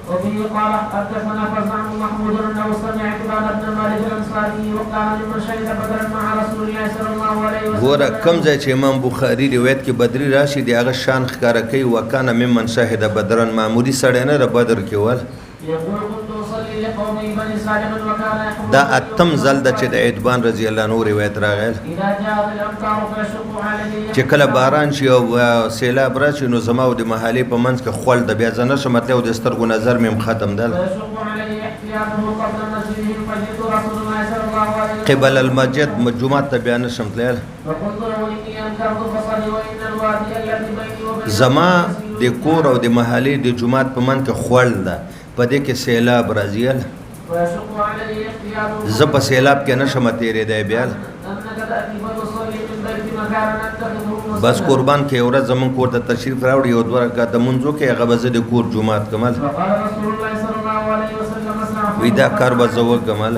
وفي قال حدثنا فزع محمود انه سمع عتبان بن مالك الانصاري وقال لمن شهد بدرا مع رسول الله صلى الله عليه وسلم ګوره کوم ځای چې امام بخاری روایت کې بدری راشي دی هغه شان ښکارا کوي وکانه ممن شهد بدرا معمولی سړی نه بدر کې ول دا اتم زل د چې د عتبان رضی الله عنه روایت راغل چې کله باران شي او سیلاب راشي نو زما او د محلي په منځ کې خول د بیا ځنه شو مطلب د سترګو نظر مم ختم دل قبل المسجد جمعه ته بیان شمتل زما د کور او د محلي د جمعه په منځ کې خول ده پدې کې سیلاب راځي ز په سیلاب کې نشم تیرې دی بیا بس قربان کې اورا زمون کور ته تشریف راوړي او 2 رکعات منځو کې هغه بزه د کور جمعات کمل وېدا کار بزو کمل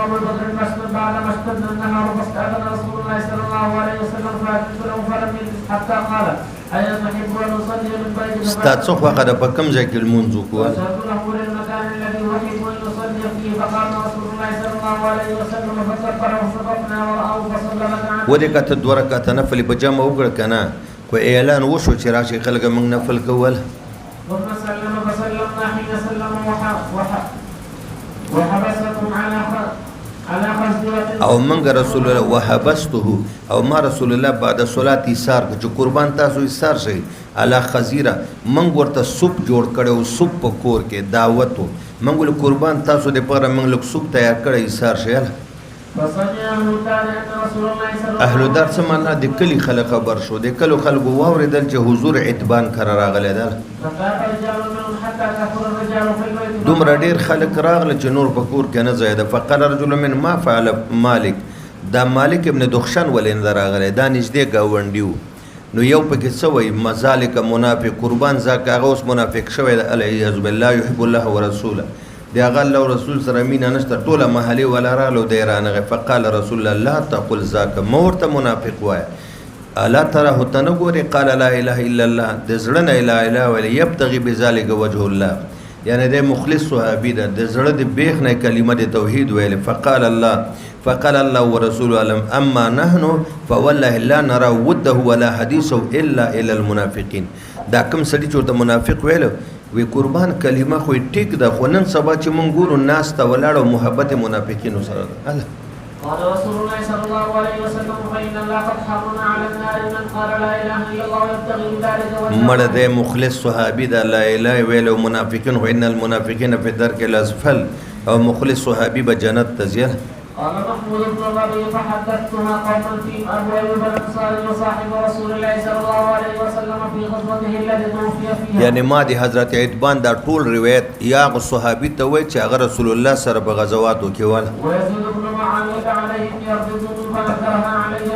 أبو بكر فاشتد بعد ما اشتد النهار فاستأذن رسول الله صلى الله عليه وسلم فأتيت له فلم يجلس حتى قال أين تحب أن أصلي بالبيت؟ ستا څه خوښه ده په کوم ځای کې لمونځ وکړو؟ فأشرت له للمكان الذي أحب أن أصلي فيه فقام رسول الله صلى الله عليه وسلم فكبر وصدقنا ورأوا فصلى ركعتين. ولې که ته 2 رکعته نفل په جمع وکړه که نه خو اعلان وشو چې راشي خلک موږ نفل کول. ثم سلم فسلمنا حين سلم وحبسكم على خزوة او منګ رسول الله وحبسته او ما رسول الله بعد صلات ایثار چې قربان تاسو ایثار شي علی خزیره منګ ورته سوپ جوړ کړو سوپ په کور کې دعوت منګ له قربان تاسو د پاره منګ له سوپ تیار کړی ایثار شي. اهل دار څه معنا د کلی خلک خبر شو د کلو خلکو واوریدل چې حضور عتبان کرا راغلی ده. دومره ډیر خلک راغله چې نور په کور کې نه ځای ده. فقال رجل من ما فعل مالک دا مالک ابن دخشان ولین راغلی دا نږدې ګاونډیو نو یو پکې څه وایي مذالک منافق قربان ځکه هغه اوس منافق شوی ده علیه بالله یحب الله ورسوله دی هغه الله او رسول سره مینه نشته ټوله محلي ولا راغلو دی رانغه. فقال رسول الله لا تقل ذاك مورته منافق وای الا ترى تنغوري قال لا اله الا الله د زړه نه اله الا ولا يبتغي بذلك وجه الله یعنی د مخلص صحابي ده د زړه د بیخ نه کلمه د توحید ویل. فقال الله ورسوله علم اما نحن فوالله لا نرى وده ولا حديثه الا الى المنافقين. دا کوم سړي چې ته منافق ویل وی قربان کلمه خو ټیک ده خو نن سبا چې مونږ ګورو ناس ته ولاړو محبت منافقینو سره ده. قال رسول الله صلى الله عليه وسلم فإن الله قد حرم على النار من قال لا إله إلا الله يبتغي بذلك وجهه. مړ دی مخلص صحابي ده لا اله ویلو منافقین هو ان المنافقین فی الدرک الاسفل او مخلص صحابي به جنت ته ځي. قال محمود بن ربيع فحدثتها قوما فيهم ابو ايوب الانصاري وصاحب رسول الله صلى الله عليه وسلم في غزوته التي توفي فيها. یعنی ما د حضرت عتبان دا ټول روایت یا صحابي ته وای چې هغه رسول الله سره په غزواتو کې ول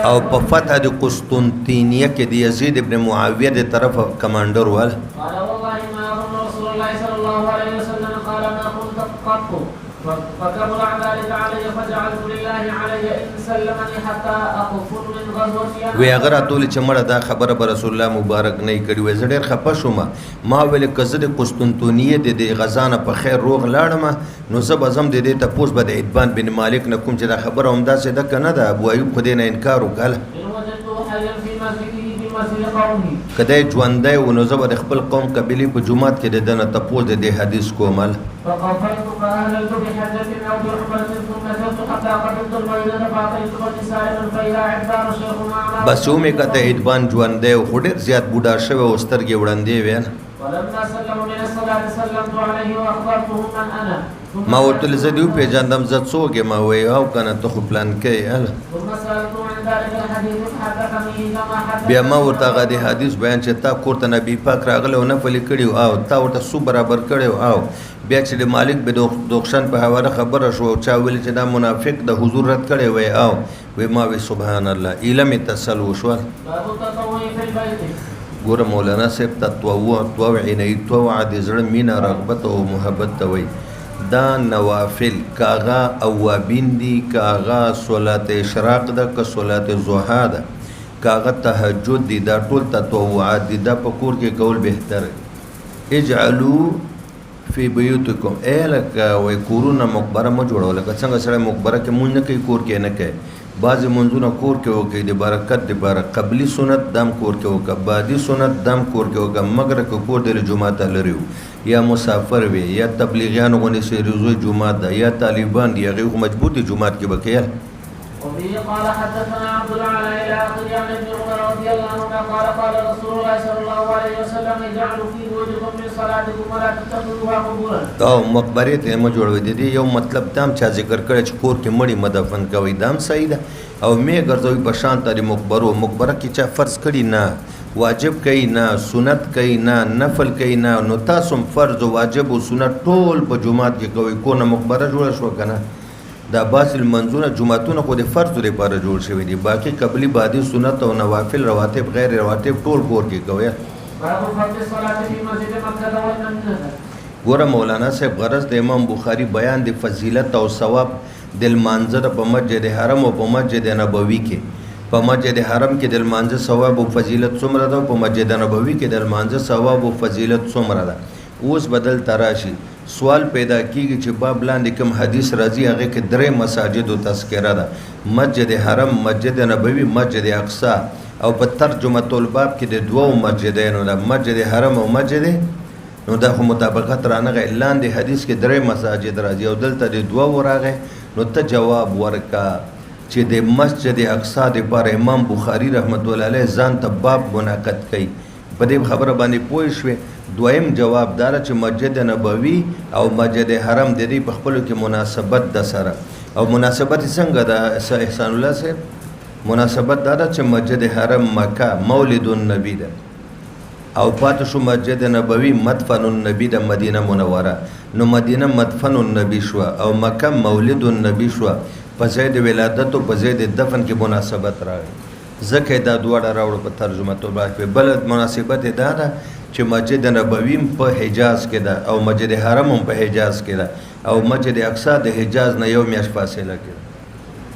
او په فتح د قسطنطینیه کې د یزید ابن معاویه د طرف کمانډر ول. قال والله ما اظن رسول الله صلى الله عليه وسلم قال ما كنت قط فكبر ذلك علي فجعلت لله علي ان سلمني حتى اقفل من غزوتي. وی اگر ټول چې مړه دا خبره به رسول الله مبارک نه کړي وې زړه خپه شوم ما ویل کزه د قسطنطنیه د غزانه په خیر روغ لاړم نو زه به زم د دې تپوس به د عتبان بن مالک نه کوم چې دا خبره هم داسې ده کنه دا ابو ایوب خو دې نه انکار وکړ کدی ژوندی و نو زه به د خپل قوم قبیلې په جومات کې د دنه تپوس د دې حدیث کومل. بس ومې کته عتبان ژوندی و خو ډېر زیات بوډا شوی و سترګې وړندې وې. ما ورته زه دې وپېژندم زه څوک یم وایي او که نه ته خو پلان کوې. بیا ما ورته هغه د حدیث بیان چې تا کور ته نبي پاک راغلی او نفل یې کړي او تا ورته سو برابر کړی او بیا چې د مالک به دخشن په حواله خبره شو چا ویل چې دا منافق د حضور رد کړی وی او وی ما وی سبحان الله ایله مې تسل وشول. ګوره مولانا صاحب تطوع نه توع د زړه مینه رغبت او محبت ته وی دا نوافل کاغا اوابین دي کاغا صلات اشراق ده که صلات ضحا ده کاغا تهجد دي دا ټول تطوعات دي دا په کور کې کول بهتر. اجعلوا فی بیوتکم الک وای کورونه مقبره مو جوړول لکه څنګه سره مقبره کې مونږ نه کوي کور کې نه کوي بعضی منځونه کور کې وکړي د برکت لپاره قبلی سنت دم کور کې وکړه بعدی سنت دم کور کې وکړه مگر که کور د جمعه ته لري یا مسافر وي یا تبلیغیان غونې سي روزي جمعه ده یا طالبان دی هغه مجبور دي جمعه کې وکړي. وبه قال حدثنا عبد الله الى اخر عن ابن عمر رضي الله عنه قال قال رسول الله صلى الله عليه وسلم اجعلوا في بيوتكم من صلاتكم ولا تتخذوها قبورا. او مقبره ته مو جوړوي دي یو مطلب تام چا ذکر کړی چې کور کې مړی مدفن کوي دام صحیح ده او می ګرځوي په شان تر مقبره کې چا فرض کړي نه واجب کوي نه سنت کوي نه نفل کوي نه نو تاسو فرض او واجب او سنت ټول په جمعات کې کوي کو نه مقبره جوړ شو کنه دا باطل منځونه جمعتونه خو د فرض لپاره جوړ شوی دي باقي قبلي بعدي سنت او نوافل رواتب غیر رواتب ټول کور کې کوي. ګوره مولانا صاحب غرض د امام بخاری بیان د فضیلت او ثواب د لمانځه په مسجد حرم او په مسجد نبوي کې په مسجد حرم کې د لمانځه ثواب او فضیلت څومره ده او په مسجد نبوي کې د لمانځه ثواب او فضیلت څومره ده. اوس بدل تراشي سوال پیدا کیږي چې باب لاندې کوم حدیث راځي هغه کې درې مساجد او تذکره ده، مسجد حرم، مسجد نبوي، مسجد اقصی، او په ترجمه الباب کې د دوو مسجدینو ده، مسجد حرم او مسجد نو دا خو مطابقت رانغه لاندې حدیث کې درې مساجد راځي او دلته د دوه ورغه. نو ته جواب ورکا چې د مسجد اقصی د پر امام بخاری رحمت الله علیه ځان ته باب منعقد کړي. په دې خبره باندې پوه شوې. دویم جواب دار چې مسجد نبوي او مسجد حرم د دې په خپل کې مناسبت د سره او مناسبت څنګه ده احسان الله صاحب؟ مناسبت دا ده چې مسجد حرم مکه مولد النبی ده او پاتې شو مسجد نبوي مدفن النبی د مدینه منوره. نو مدینه مدفن النبی شو او مکه مولد النبی شو. په ځای د ولادت او په ځای د دفن کې مناسبت راغی. ځکه دا دواړه راوړو په ترجمه الباب کې. بل مناسبت دا ده چې مسجد نبوي په حجاز کې ده او مسجد حرم هم په حجاز کې ده او مسجد اقصی د حجاز نه یو میاشت فاصله کې.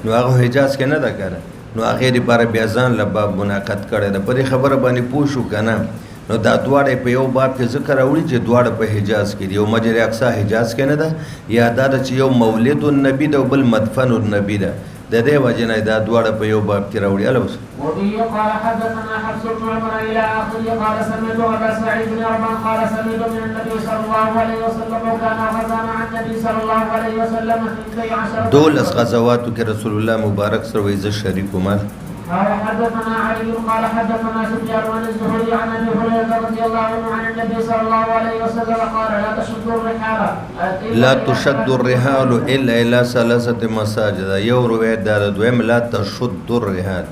نو هغه حجاز کې نه ده کړه، نو هغه لپاره بیا ځان له باب منعقد کړی ده. په دې خبره باندې پوه شو که نه؟ نو دا دواړه په یو باب کې ذکر راوړي چې دواړه په حجاز کې دي. یو مسجد اقصی حجاز کې نه ده، یا دا ده چې یو مولد النبی ده او بل مدفن النبی ده. د دې وجه نه دا دواړه په یو باب کې راوړي. الوس وبه قال حدثنا حفص بن عمر الى اخره قال سمعت ابا سعيد بن عمر قال سمعت من النبي صلى الله عليه وسلم وكان غزانا عن النبي صلى الله عليه وسلم في 12 دولس غزواتو کې رسول الله مبارک سره ویزه شریک مال. قال حدثنا علي قال حدثنا سفيان عن الزهري عن ابي هريره رضي الله عنه عن النبي صلى الله عليه وسلم قال لا تشد الرحال الا الى ثلاثه مساجد. یو روایت دا دویم لا تشد الرحال،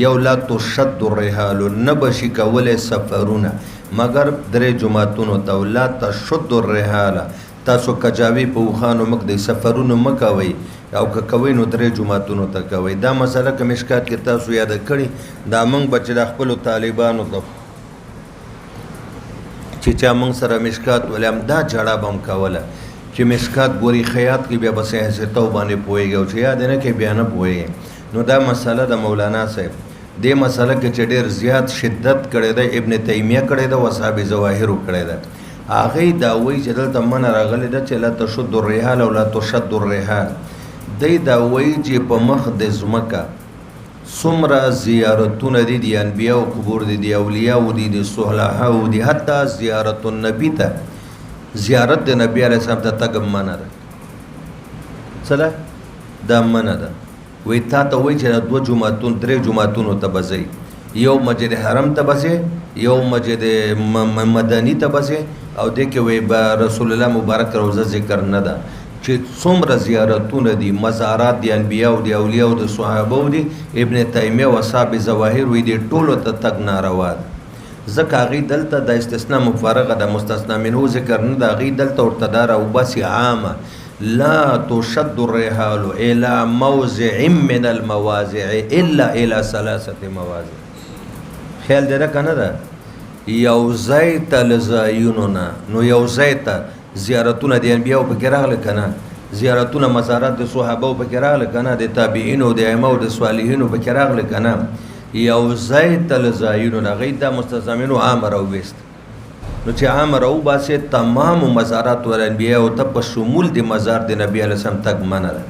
یو لا تشد الرحال نبشي کوله سفرونه مگر درې جمعتونو ته. لا تشد الرحال تاسو کجاوی په وخانو مک د سفرونو مکوي او که کوي نو درې جمعتونو ته کوي. دا مسله که مشکات کې تاسو یاد کړئ، دا موږ بچ د خپل طالبانو ته چې چا موږ سره مشکات ولیم دا جړه بم کوله چې مشکات ګوري خیاط کې بیا بس حسته باندې پويږي او چې یاد نه کې بیا نه پويږي. نو دا مسله د مولانا صاحب دې مسله کې چې ډېر زیات شدت کړی دی، ابن تیمیه کړی دی، اصحاب ظواهر کړی دی. هغه دا وایي چې دلته من راغلی ده چې لا تشد الرحال او لا تشد الرحال. دی دا وایي چې په مخ د ځمکه څومره زیارتونه دي، د انبیاو قبور دي، د اولیاو دي، د صلحاو دي، حتی زیارت النبی ته، زیارت د نبی علیه السلام ته تګ منع ده. څه ده؟ دا منع ده. وایي تا ته وایي چې دوه جوماتون درې جوماتونو ته به ځئ، یو مسجد حرم ته به ځئ، یو مسجد مدني ته به ځئ، او دې کې وایي به رسول الله مبارک روضه ذکر نه ده. چې څومره زیارتونه دي، مزارات دي، انبیاو دي، اولیاو دي، صحابو دي، ابن تیمیه او اصحاب ظواهر وایي دې ټولو ته تګ ناروا ده. ځکه هغوی دلته د استثناء مفرغه د مستثنا منه ذکر نه ده. هغوی دلته ورته دا راوباسي عامه لا تشد الرحال الى موضع من المواضع الا الى ثلاثه مواضع. خیال دې ده که نه ده؟ یو ځای ته له ځایونو نه، نو یو ځای ته زیارتونه د انبیاو پکې راغله که نه، زیارتونه مزارات د صحابو پکې راغله که نه، د تابعینو د ائمو د صالحینو پکې راغله که نه. یو ځای ته له ځایونو نه هغوی دا مستثمینو عام راوویست. نو چې عام راوباسې تمامو مزارات ول انبیاو ته په شمول د مزار د نبی علیه السلام تګ منع ده.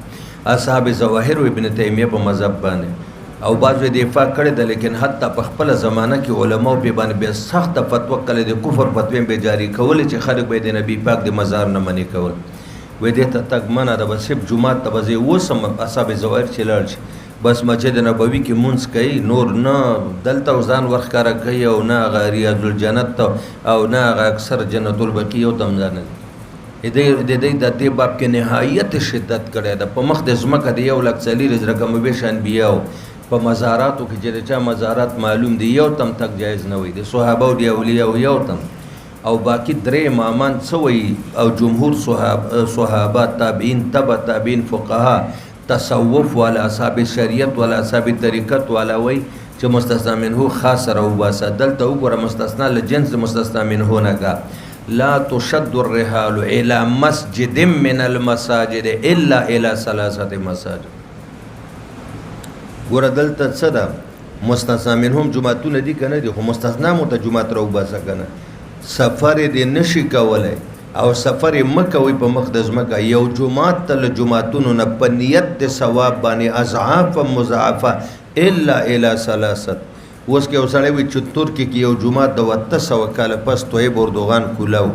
اصحاب ظواهر و ابن تیمیه په مذهب باندې او بعضو دفاع کړې ده، لیکن حتی په خپله زمانه کې علماو پې باندې بیا سخته فتوا کړې د کفر فتوې به جاري کولې چې خلک به د نبي پاک د مزار نه منې کول. وایي دې ته تګ منع ده. به صرف جومات ته به ځې، اوس هم اصحاب ظواهر چې لاړ شي بس مسجد نبوي کې مونځ کوي، نور نه دلته ځان ورښکاره کوي او نه هغه ریاض الجنت ته او نه هغه اکثر جنت البقیع او ته هم ځان نه د دې د دې باب کې نهایت شدت کړی ده. په مخ د ځمکه د 1,40,000 کموبېش انبیاو په مزاراتو کې چې د چا مزارات معلوم دي یو تم تک جایز نه وي، د صحابه او د اولیاء یو تم، او باقي درې امامان څه وایي او جمهور صحابه، تابعین، تبع تابعین، فقها، تصوف والا، اصحاب شریعت والا، اصحاب طریقت والا وایي چې مستثنا منه خاص راوباسه. دلته وګوره مستثنا له جنس مستثنا منه نه کا. لا تشد الرحال الى مسجد من المساجد الا الى 3 مساجد. ګوره دلته څه ده مستثنا منهم جماعتونه دي که نه دي، خو مستثنا مو ته جماعت راوباسه که نه. سفر یې نشي کولی او سفر یې مه کوئ په مخ د ځمکه. یو جماعت ته له جماعتونو نه په نیت د ثواب باندې اضعافا مضاعفه الا الى 3. اوس که یو سړی وي چې ترکي کې یو جومات د 800 کاله پس طیب اردوغان کولاو،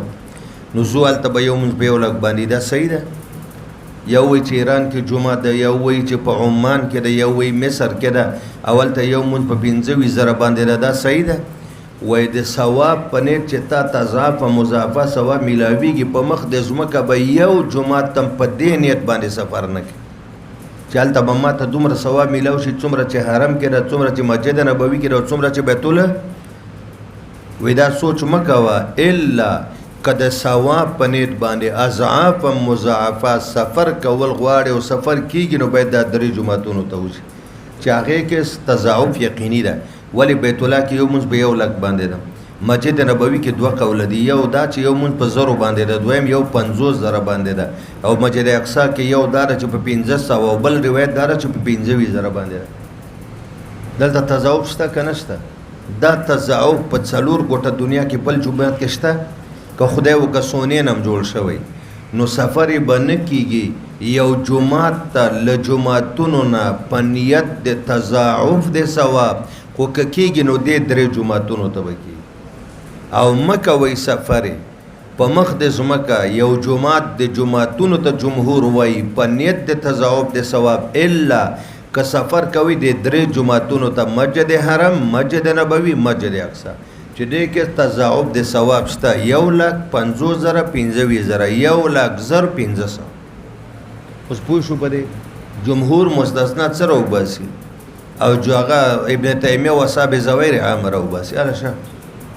نو زو هلته به یو مونځ په 1 لک باندې، دا صحیح ده؟ یو وایي چې ایران کې جومات ده، یو وایي چې په عمان کې ده، یو وایي مصر کې ده، او هلته یو مونځ په 25,000 باندې ده، دا صحیح ده؟ وایي د ثواب په نیت چې تا ته اضعافه مضاعفه ثواب میلاویږي، په مخ د ځمکه به یو جومات تم په دې نیت باندې سفر نه کوي چې هلته به ما ته دومره ثواب میلاو شي څومره چې حرم کې ده، څومره چې مسجد نبوي کې ده، او څومره چې بیت الله. وایي دا سوچ مه کوه الا که د ثواب په نیت باندې اضعافا مضاعفه سفر کول غواړي او سفر کېږي، نو باید دا 3 جوماتونو ته وشي چې هغې کې تضاعف یقیني ده. ولی بیت الله کې یو مونځ په 1 لک باندې ده، مسجد نبوي کې 2 قوله دي، یو دا چې یو مونځ په 1000 باندې ده، دویم یو 50,000 باندې ده، او مسجد اقصی کې یو دا چې په 1500 او بل روایت دا چې په 25,000 باندې ده. دلته تضاعف شته که نشته؟ دا تضاعف په 4 ګوټه دنیا کې بل جومات کې شته که خدای وکړه سونې نه هم جوړ شوی، نو سفر یې به نه کېږي یو جومات ته له جوماتونو نه په نیت د تضاعف د ثواب، خو که کېږي نو دې 3 جوماتونو ته به کېږي. او مه کوئ سفر په مخ د ځمکه یو جومات د جوماتونو ته جمهور وایي په نیت د تضاعف د ثواب، الا که سفر کوي د 3 جوماتونو ته، مسجد حرم، مسجد نبوي، مسجد اقصی، چې دې کې تضاعف د ثواب شته. 1,50,000 15,000 1 لک زر 1500. اوس پوه شو په دې جمهور مستثنا څه راوباسي او جو هغه ابن تیمیه و اصحاب زویر عام راوباسي. اله شه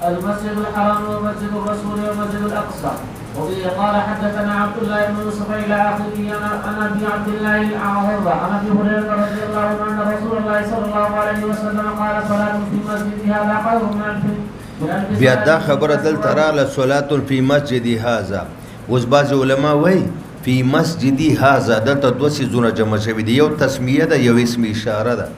المسجد الحرام ومسجد الرسول ومسجد الاقصى. وبه قال حدثنا عبد الله بن يوسف الى اخره عن ابي عبد الله الاعور عن ابي هريره رضي الله عنه ان رسول الله صلى الله عليه وسلم قال صلاه في مسجد هذا خير من 1000. بیا دا خبره دلته راغله صلات فی مسجد هذا. اوس بعض علما وایي فی مسجد هذا دلته 2 څیزونه جمع شوي دي، یو تسمیه ده، یو اسم اشاره ده.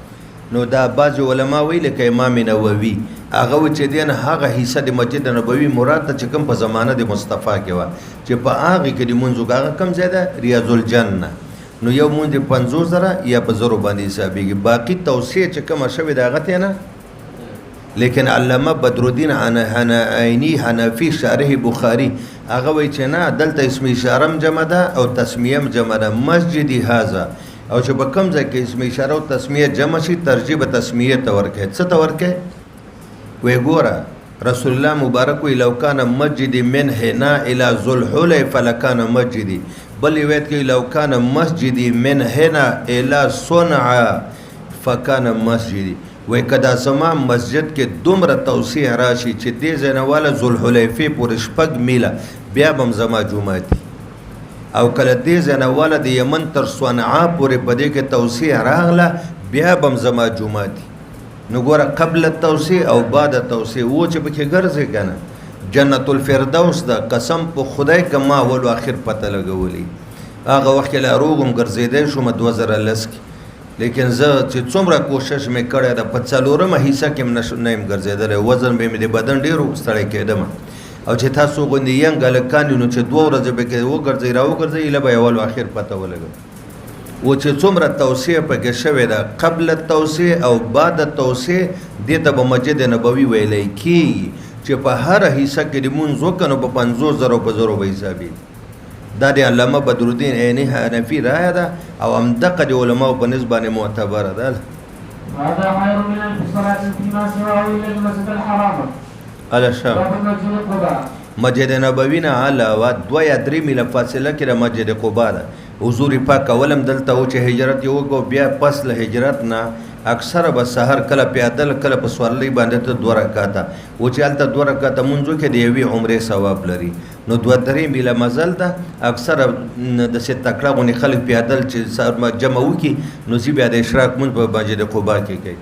نو دا بعض علما وایي لکه امام نووي هغه و چې دین هغه حصہ د مسجد نبوي مراد ته چې کوم په زمانه د مصطفی کې و چې په هغه کې د منځو هغه کم زیاده ریاض الجنه، نو یو مونږ 50,000 یا په 0 باندې حسابېږي، باقي توسعه چې کومه شوې ده هغه ته نه. لیکن علامه بدرالدین عینی حنفی شارح بخاری هغه وایي چې نه دلته اسم اشاره جمع ده او تسمیه جمع ده، مسجد هذا، او چې په کوم ځای کې اسم اشاره او تسمیه جمع شي ترجیح به تسمیه ته ورکړي. څه ته ورکړي؟ وی ګوره رسول الله مبارک وی لو کان مسجد من هنا الى ذوالحلیفه لکان مسجدی، بل روایت کې لو کان مسجد من هنا الى صنعاء فکان مسجدی. وی کدا زما مسجد کې دومره توسیع راشي چې دې ځای نه والا ذوالحلیفې پورې 6 میله بیا به هم زما جومات، او کله دې ځای نه والا د یمن تر صنعاء پورې په دې کې توسیع راغله بیا به هم زما جومات. نو ګوره قبل التوسیع او بعد التوسیع و چې پکې ګرځې که نه جنت الفردوس ده، قسم په خدای که ما اول و آخر پته لګولی. هغه وخت کې لا روغ هم ګرځېدی شوم 2010 کې، لیکن زه چې څومره کوشش مې کړی ده په 4مه حصه کې نه یم ګرځېدلی، وزن به مې د بدن ډېر ستړی کېدم. او چې تاسو غوندې ینګ هلکان یو نو چې 2 ورځې پکې وګرځئ راوګرځئ ایله به اول و آخر پته ولګوي. و چې څومره توسعه پکې شوې ده قبل التوسیع او بعد التوسیع، دې ته به مسجد نبوي ویلی کېږي چې په هره حصه کې د مونځ وکړه نو په 50,000 په 0 به حسابېږي. دا د علامه بدرالدین عینی حنفي رایه ده او همدغه د علماو په نسبت باندې معتبره ده. هذا خير من 1000 صلاة فيما سواه إلا المسجد الحرام. الشام مسجد نبوي نه علاوه 2 یا 3 میله فاصله کې د مسجد قباء ده. حضور پاک اولم دلته و چې هجرت یې وکړو، بیا پس له هجرت نه اکثره به سحر کله پیادل کله په سوارلۍ باندې ته 2 رکعاته و چې هلته 2 رکعاته مونځ وکړي د یوې عمرې ثواب لري. نو 2-3 میله مزل ده، اکثره داسې تکړه غونې خلک پیادل چې جمع وکړي نو ځي بیا د اشراق مونځ په مسجد قباء کې کوي.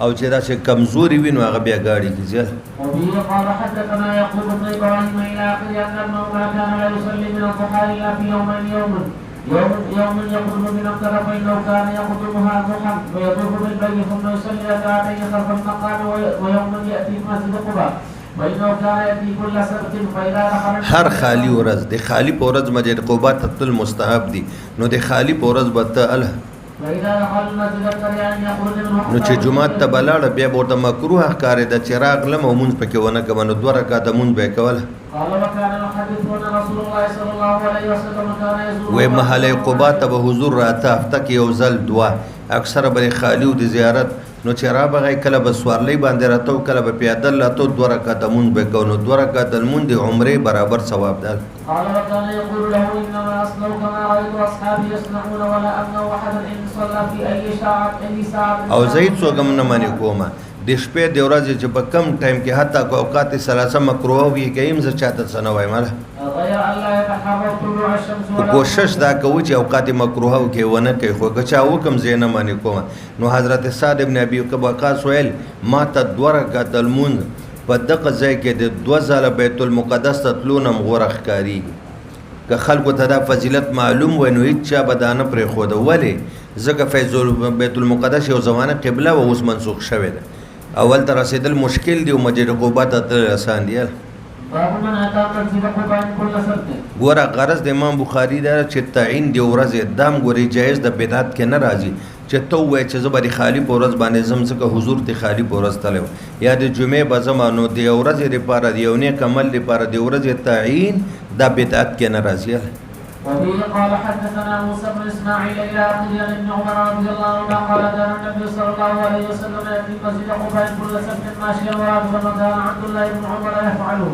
او چې دا چې کمزوري وي نو هغه بیا ګاډي کې ځي. وبه قال حدثنا يعقوب بن ابراهيم الى اخره ان ابنه ما كان لا يصلي من الضحى الا في يوم يقدم من الطرف فانه كان يقدمها ضحى ويطوف بالبيت ثم يصلي ركعتين خلف المقام ويوما ياتي مسجد قباء وانه كان ياتي كل سبت فاذا دخل هر خالی ورځ د خالی په ورځ مسجد قباء ته تل مستحب دي نو د خالی په ورځ به ته ال نو چې جمعه ته بلاړه بیا ورته مکروه ښکاري د چراغ لم او مونږ پکې ونه کوم نو 2 رکعات مونږ به کوله. وې محله قباء ته به حضور راته هفته کې یو ځل دعا اکثر به خالیو د زیارت نو چې را بغی کله به سوارلی باندې راته کله به پیادل راته 2 رکعات مونږ به کو نو 2 رکعات مونږ د عمره برابر ثواب ده. قال وكان يقول له انما اصلوا كما رايت اصحابي يصنعون ولا امن احد ان صلى في اي ساعه او زید څوګم نه مانی کومه د شپې د ورځې چې په کم ټایم کې حتی کو اوقات ثلاثه مکروه وي کيم ز چاته سنوي مله غير الله يتحرك طلوع الشمس کوشش دا کوي چې اوقات مکروه کې ونه کوي خو کچا حکم زینه مانی کومه نو حضرت سعد ابن ابي وقاص ویل ما ته 2 رکعات المون په دغه ځای کې د 2 ځله بیت المقدس ته تلونم غوړه ښکاری که خلکو ته دا فضیلت معلوم و نو هیڅ چا بدانه پرې خو ده ولی ځکه فیض بیت المقدس یو زمانه قبله و اوس منسوخ شوی ده اول ته رسیدل مشکل دی او مسجد قباء ته آسان دی. ګوره غرض د امام بخاری دا چې تعین دی ورځ دام ګوري جایز د بدعت کې نه راځي چې تو وای چې زبر خالی په ورځ باندې زم څخه حضور ته خالی په ورځ تلو یا د جمعې په زمانو دی ورځ لپاره دی یو نیک عمل لپاره دی ورځ تعین د بدعت کې نه راځي. وبه قال حدثنا موسى بن اسماعيل الى اخيه عن ابن عمر رضي الله عنه قال كان النبي صلى الله عليه وسلم ياتي مسجد قباء كل سبت ماشيا وراكبا وكان عبد الله بن عمر يفعله.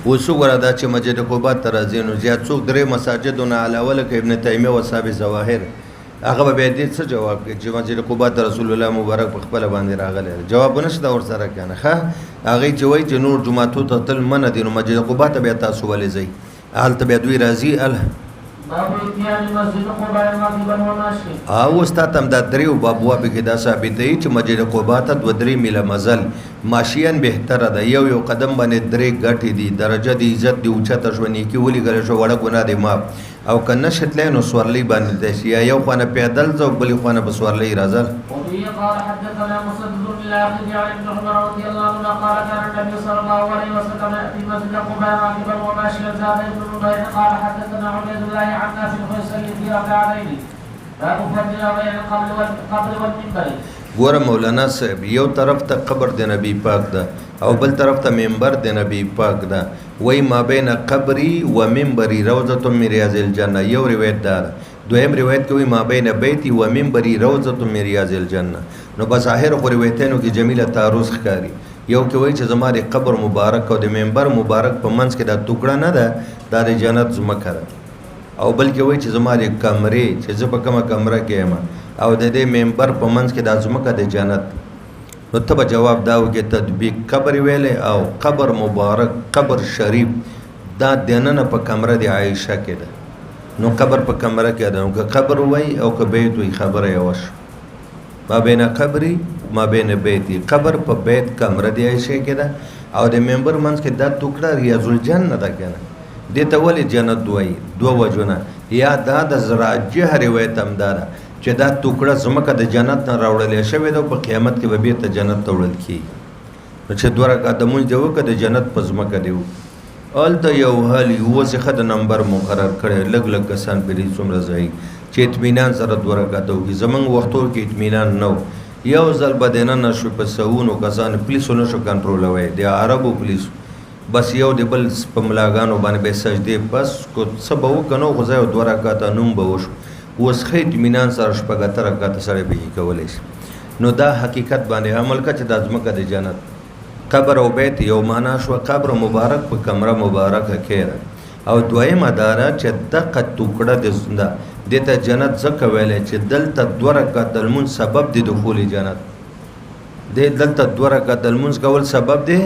وسوګره دا چې مسجد قباء ته راځي نو زیات څوک درې مساجدونه علاوه لکه ابن تیمیه او صاحب ظواهر هغه به دې څه جواب کوي چې مسجد قباء ته رسول الله مبارک په خپل باندې راغلی جواب نشته ور سره کنه ښه هغه چې وای چې نور جمعه ته تل من دي نو مسجد قباء ته به تاسو ولې ځئ حالت به دوی راځي او استاتم دا دریو بابوا به کې دا ثابت دی چې مسجد قباء ته 2-3 میله مزل ماشیان بهتره ده یو قدم باندې 3 غټي دي درجه دی عزت دی اوچته ژوندۍ کې ولي غل شو وړه ګناه دی ما او کنه شتلې نو سورلی باندې دی یا یو خانه پیدل ځو بلی خانه په سورلی راځل. قال حدثنا مسدد بن عن ابن عمر رضي الله عنه قال كان النبي صلى الله عليه وسلم ياتي مسجد قباء راكبا وماشيا زاد ابن عمر قال حدثنا عبيد الله عن نافع فيصلي في ركعتين باب فضل بين القبر والمنبر. ګوره مولانا صاحب یو طرف ته قبر د نبی پاک ده او بل طرف ته منبر د نبی پاک ده وای ما بین قبري و منبري روضه من رياض الجنه یو روایت ده دویم روایت کوي ما بین بیتي و منبري روضه من رياض الجنه نو بظاهر خو روایتونو کې جمیله تعرض ښکاری یو کوي چې زماره قبر مبارک او د منبر مبارک په منځ کې دا ټوکړه نه ده د جنت زمکه او بلکې وای چې زماره کمرې چې زه په کومه کمره کې یم او د دې منبر په منځ کې د ازمکه د جنت نو ته جواب داو کې تطبیق قبر ویلې او قبر مبارک قبر شریف دا دننه په کمره د عائشه کې ده نو قبر په کمره کې ده نو قبر وای او که بیت وای خبره یوش ما بین قبري ما بین بیتي قبر په بیت کمره د عائشه کې ده او د منبر منځ کې دا ټوکړه ریاض الجنه ده کنه دې ته ولې جنت وای دوه وجونه یا دا د زراجه روایت هم ده چې دا ټوکړه زمکه د جنت نه راوړل شوی دی په قیامت کې به بیرته جنت ته وړل کیږي نو چې 2 رکعات مونږ دی وکړه د جنت په زمکه دی الته یو حال یو څخه د نمبر مقرر کړي لګ کسان په دې څومره ځای چې اطمینان سره 2 رکعات وکړي زمنګ وختو کې اطمینان نو یو ځل بدنه نشو په سونو کسان پولیسونو شو کنټرولوي د عربو پولیس بس یو د بل په ملاګانو باندې به سجدي پس کو سبا وکنو خو ځای 2 رکعات نوم به وشو اوس خې اطمینان سره شپږ رکعات سره به کولای شي نو دا حقیقت باندې عمل کا چې د ازمکه د جنت قبر او بیت یو معنا شو قبر مبارک په کمره مبارک کې او دویمه دارا چې دغه ټوکړه د زنده دته جنت زکه ویلې چې دلته 2 رکعات المون سبب د دخول جنت دلته 2 رکعات المون کول سبب دی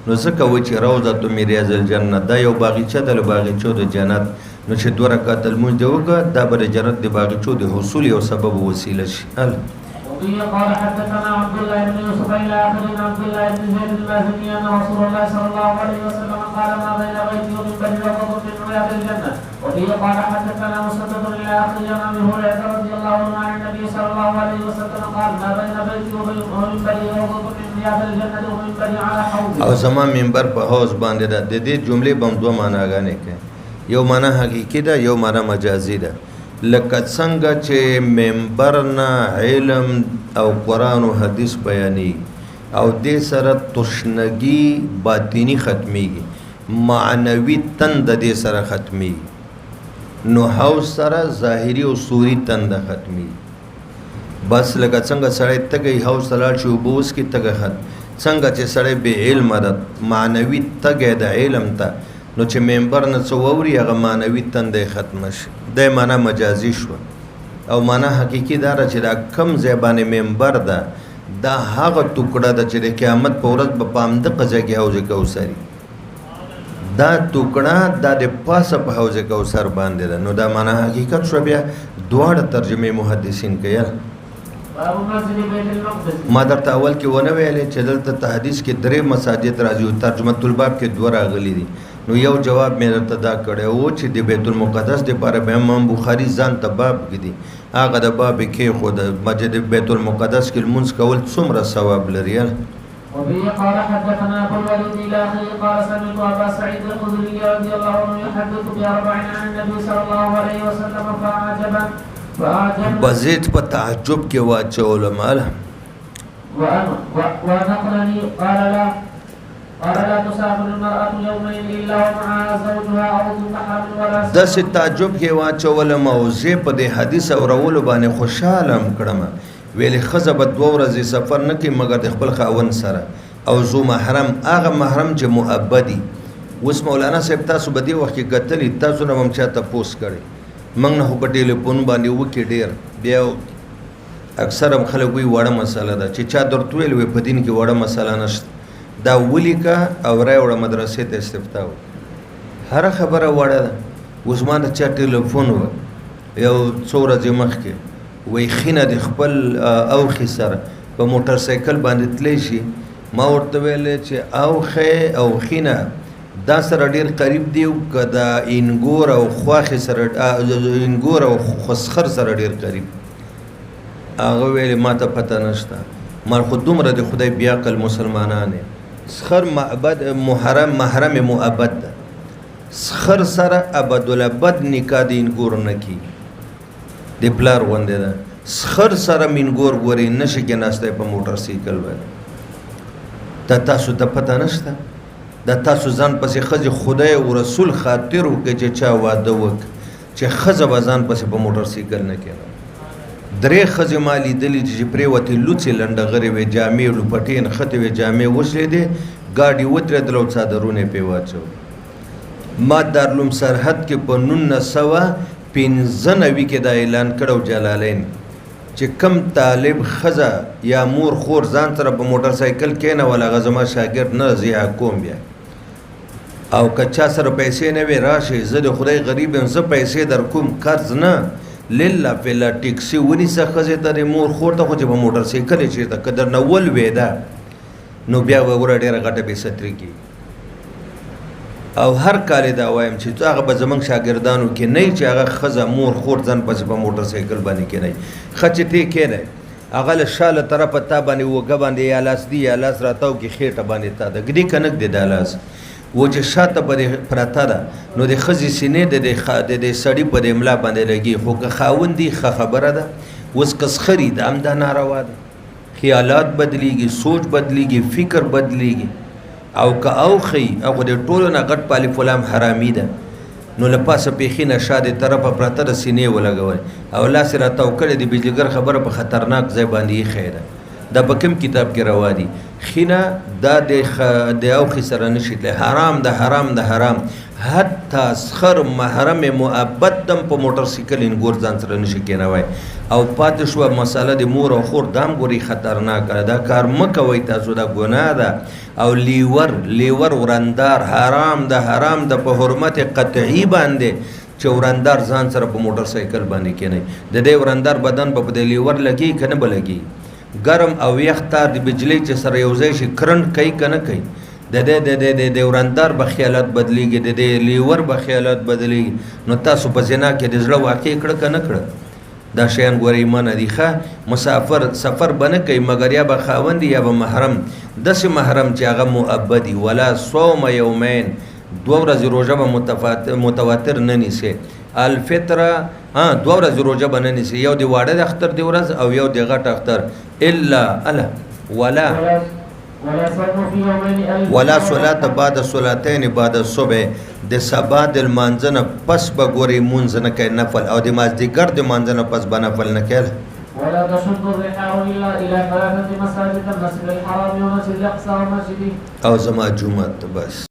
نو زکه و چې روضه من رياض الجنه دا یو باغچه د باغچو د جنت نو چې 2 رکعات المون دی وګه دا به جنت د باغچو د حصول یو سبب وسیله شي. وفيه قال حدثنا عبد الله بن يوسف الى اخره عبد الله بن زيد المازني ان رسول الله صلى الله عليه وسلم قال ما بين بيتي ومنبري روضة من رياض الجنة. وفيه قال حدثنا مسدد الى اخره عن ابي هريرة رضي الله عنه عن النبي صلى الله عليه وسلم قال ما بين بيتي ومنبري روضة من رياض الجنة ومنبري على حوض. او زمان منبر په حوض باندې ده. د دې جملې بم دوه معناګانې کوي. یو معنا حقیقي ده، یو معنا مجازي ده. لکه څنګه چې منبر نه علم او قرآن او حدیث بیاني او دې سره تشنګي باطینی ختميږي، معنوي تند دې سره ختميږي، نو حوض سره ظاهري او صوري تند ختميږي. بس لکه څنګه سړی تګي حوض سره چې وبوس کې تګه خت څنګه چې سړی به علم ده معنوي تګه د علم ته، نو چې منبر نه څو ووري هغه معنوي تند ختم شي. د معنا مجازي شو او معنا حقيقي دا چې دا کم زبانه منبر ده دا هغه ټوکړه ده چې د قیامت په ورځ په پام د قضا کې حوض کوثر دا ټوکړه د پاسه په حوض کوثر باندې ده. نو دا معنا حقیقت شو. بیا دواړه ترجمه محدثین کوي. ما درته اول کې ونه ویلې چې دلته حدیث کې درې مساجد راځي او ترجمه الباب کې دوه راغلي دي. نو یو جواب مې درته دا کړی و چې د بیت المقدس دپاره به امام بخاري ځان ته باب ږدي، هغه د باب کې خو د مسجد بیت المقدس کې لمونځ کول څومره ثواب لري. وبه قال حدثنا ابو الوليد الى اخيه قال سمعت ابا سعيد الخدري رضي الله عنه يحدث باربع عن النبي صلى الله عليه وسلم فاعجب بزيد په تعجب کې واچول مال ونقلني قال لا تسافر المرأة يومين إلا ومعها زوجها أو ذو محرم ولا سفر. داسې تعجب کې واچولم او زه په دې حدیث اورولو باندې خوشحاله کړم. ویلې ښځه به 2 ورځې سفر نه کوي مګر د خپل خاوند سره او ذو محرم، هغه محرم چې مؤبدي. اوس مولانا صاحب تاسو به دې وخت کې کتلي، تاسو نه هم چا تپوس کړی، موږ نه خو په ټیلیفون باندې وکړي ډېر. بیا اکثر خلک وایي وړه مسله ده چې چا درته ویل وي په دین کې وړه مسله نشته. دا ولیکه او راوړه مدرسې ته استفتاء هر خبره وړه ده. اوس ما د چا ټیلیفون و یو څو ورځې مخکې وایي خینه د خپل اوښې سره په موټر سایکل باندې تللی شي. ما ورته ویلې چې اوښې او خینه دا سره ډېر قریب دی که د انګور او خواښې سره انګور او خسخر سره ډېر قریب. هغه ویلې ما ته پته نشته. ما خو دومره د خدای بیعقل مسلمانان سخر معبد محرم مؤبد ده. سخر سره ابدالابد نکاح د انګور نه کی د پلار غوندې ده. سخر سره منګور ګوري نشي کېناستی په موټر سایکل باندې. دا تاسو ته پته نشته؟ دا تاسو ځان پسې ښځې خدای او رسول خاطر وکړي چې چا واده وکړي چې ښځه به ځان پسې په موټر سایکل نه کېنه. 3 ښځې ما لیدلي چې پرېوتې لوڅې لنډغرې وې، جامې لوپټې نښتې وې، جامې وشلېدې، ګاډي ودرېدل او څادرونه یې پرې واچول. ما دارالعلوم سرحد کې په 1995 کې دا اعلان کړی جلالین چې کم طالب ښځه یا مور خور ځان سره په موټر سایکل کېنول هغه زما شاګرد نه ضیاع کوم. بیا او که چا سره پیسې نه وي راشي، زه د خدای غریب یم، زه پیسې در کوم، قرض نه، لله فلا ټیکسي ونیسه ښځې ته د مور خور ته، خو چې په موټر سایکل یې چېرته که درنه ولوېده نو بیا به وګوره ډېره غټه بېستري کېږي. او هر کال دا وایم چې هغه به زموږ شاګردانو کې نه چې هغه ښځه مور خور ځان پسې په موټر سایکل باندې کېنئ. ښه چې تی کېنئ هغه له شا له طرفه تا باندې اوږه باندې یا لاس دی یا لاس راتاو کې خېټه باندې تا ده ږدي که نه ږدي دا لاس و چې شاته به پرته ده نو د ښځې سینې د سړي په د املا باندې لګي. خو که خاوند دي ښه خبره ده. اوس که سخري ده همدا ناروا ده. خیالات بدلیږي، سوچ بدلیږي، فکر بدلیږي. او که اوخی او د ټولو نه غټ پالي فلام حرامي ده نو له پاسه پیښې نشه د طرفه پرته د سینې ولګوئ او لاس یې راتاو کړی د بجلیګر خبره په خطرناک ځای باندې ایښی ده. دا په کوم کتاب کې روا دي؟ خینه دا د اوښې سره نشي تللی. حرام ده، حرام ده، حرام. حتی سخر محرم مؤبد دم په موټر سایکل انګور ځان سره نشي کېنوی. او پاتې شوه مسله د مور او خور دام ګوري خطرناکه ده. دا کار مه کوئ تاسو، دا ګناه ده. او لیور ورندار حرام ده، حرام ده په حرمت قطعي باندې چې ورندار ځان سره په موټر سایکل باندې کېنئ. د دې ورندار بدن په د لیور لګي که نه به لګي؟ ګرم او یخ تار د بجلی چې سره یو ځای شي کرنټ کوي که نه کوي د دې ورندار به خیالات بدلیږي د دې لیور به خیالات بدلیږي نو تاسو په زنا کې د زړه واقع کړه که نه کړه دا شیان ګورئ منع دي ښه مسافر سفر به نه کوي مګر یا به خاوند یا به محرم داسې محرم چې هغه مؤبدي ولا صوم یومین 2 ورځې روژه به متواتر نه نیسي الفطره 2 ورځې روژه به نه نیسي یو د واړه د اختر د ورځ او یو د غټ اختر الا ولا صلات بعد صلاتین بعد الصبح د سبا د لمانځه نه پس به ګورئ مونځ نه کوي نفل او د مازدیګر د لمانځه نه پس به نفل نه کوي ولا تشد الرحال الا الى 3 مساجد المسجد الحرام والمسجد الاقصى ومسجد او زما جمعه بس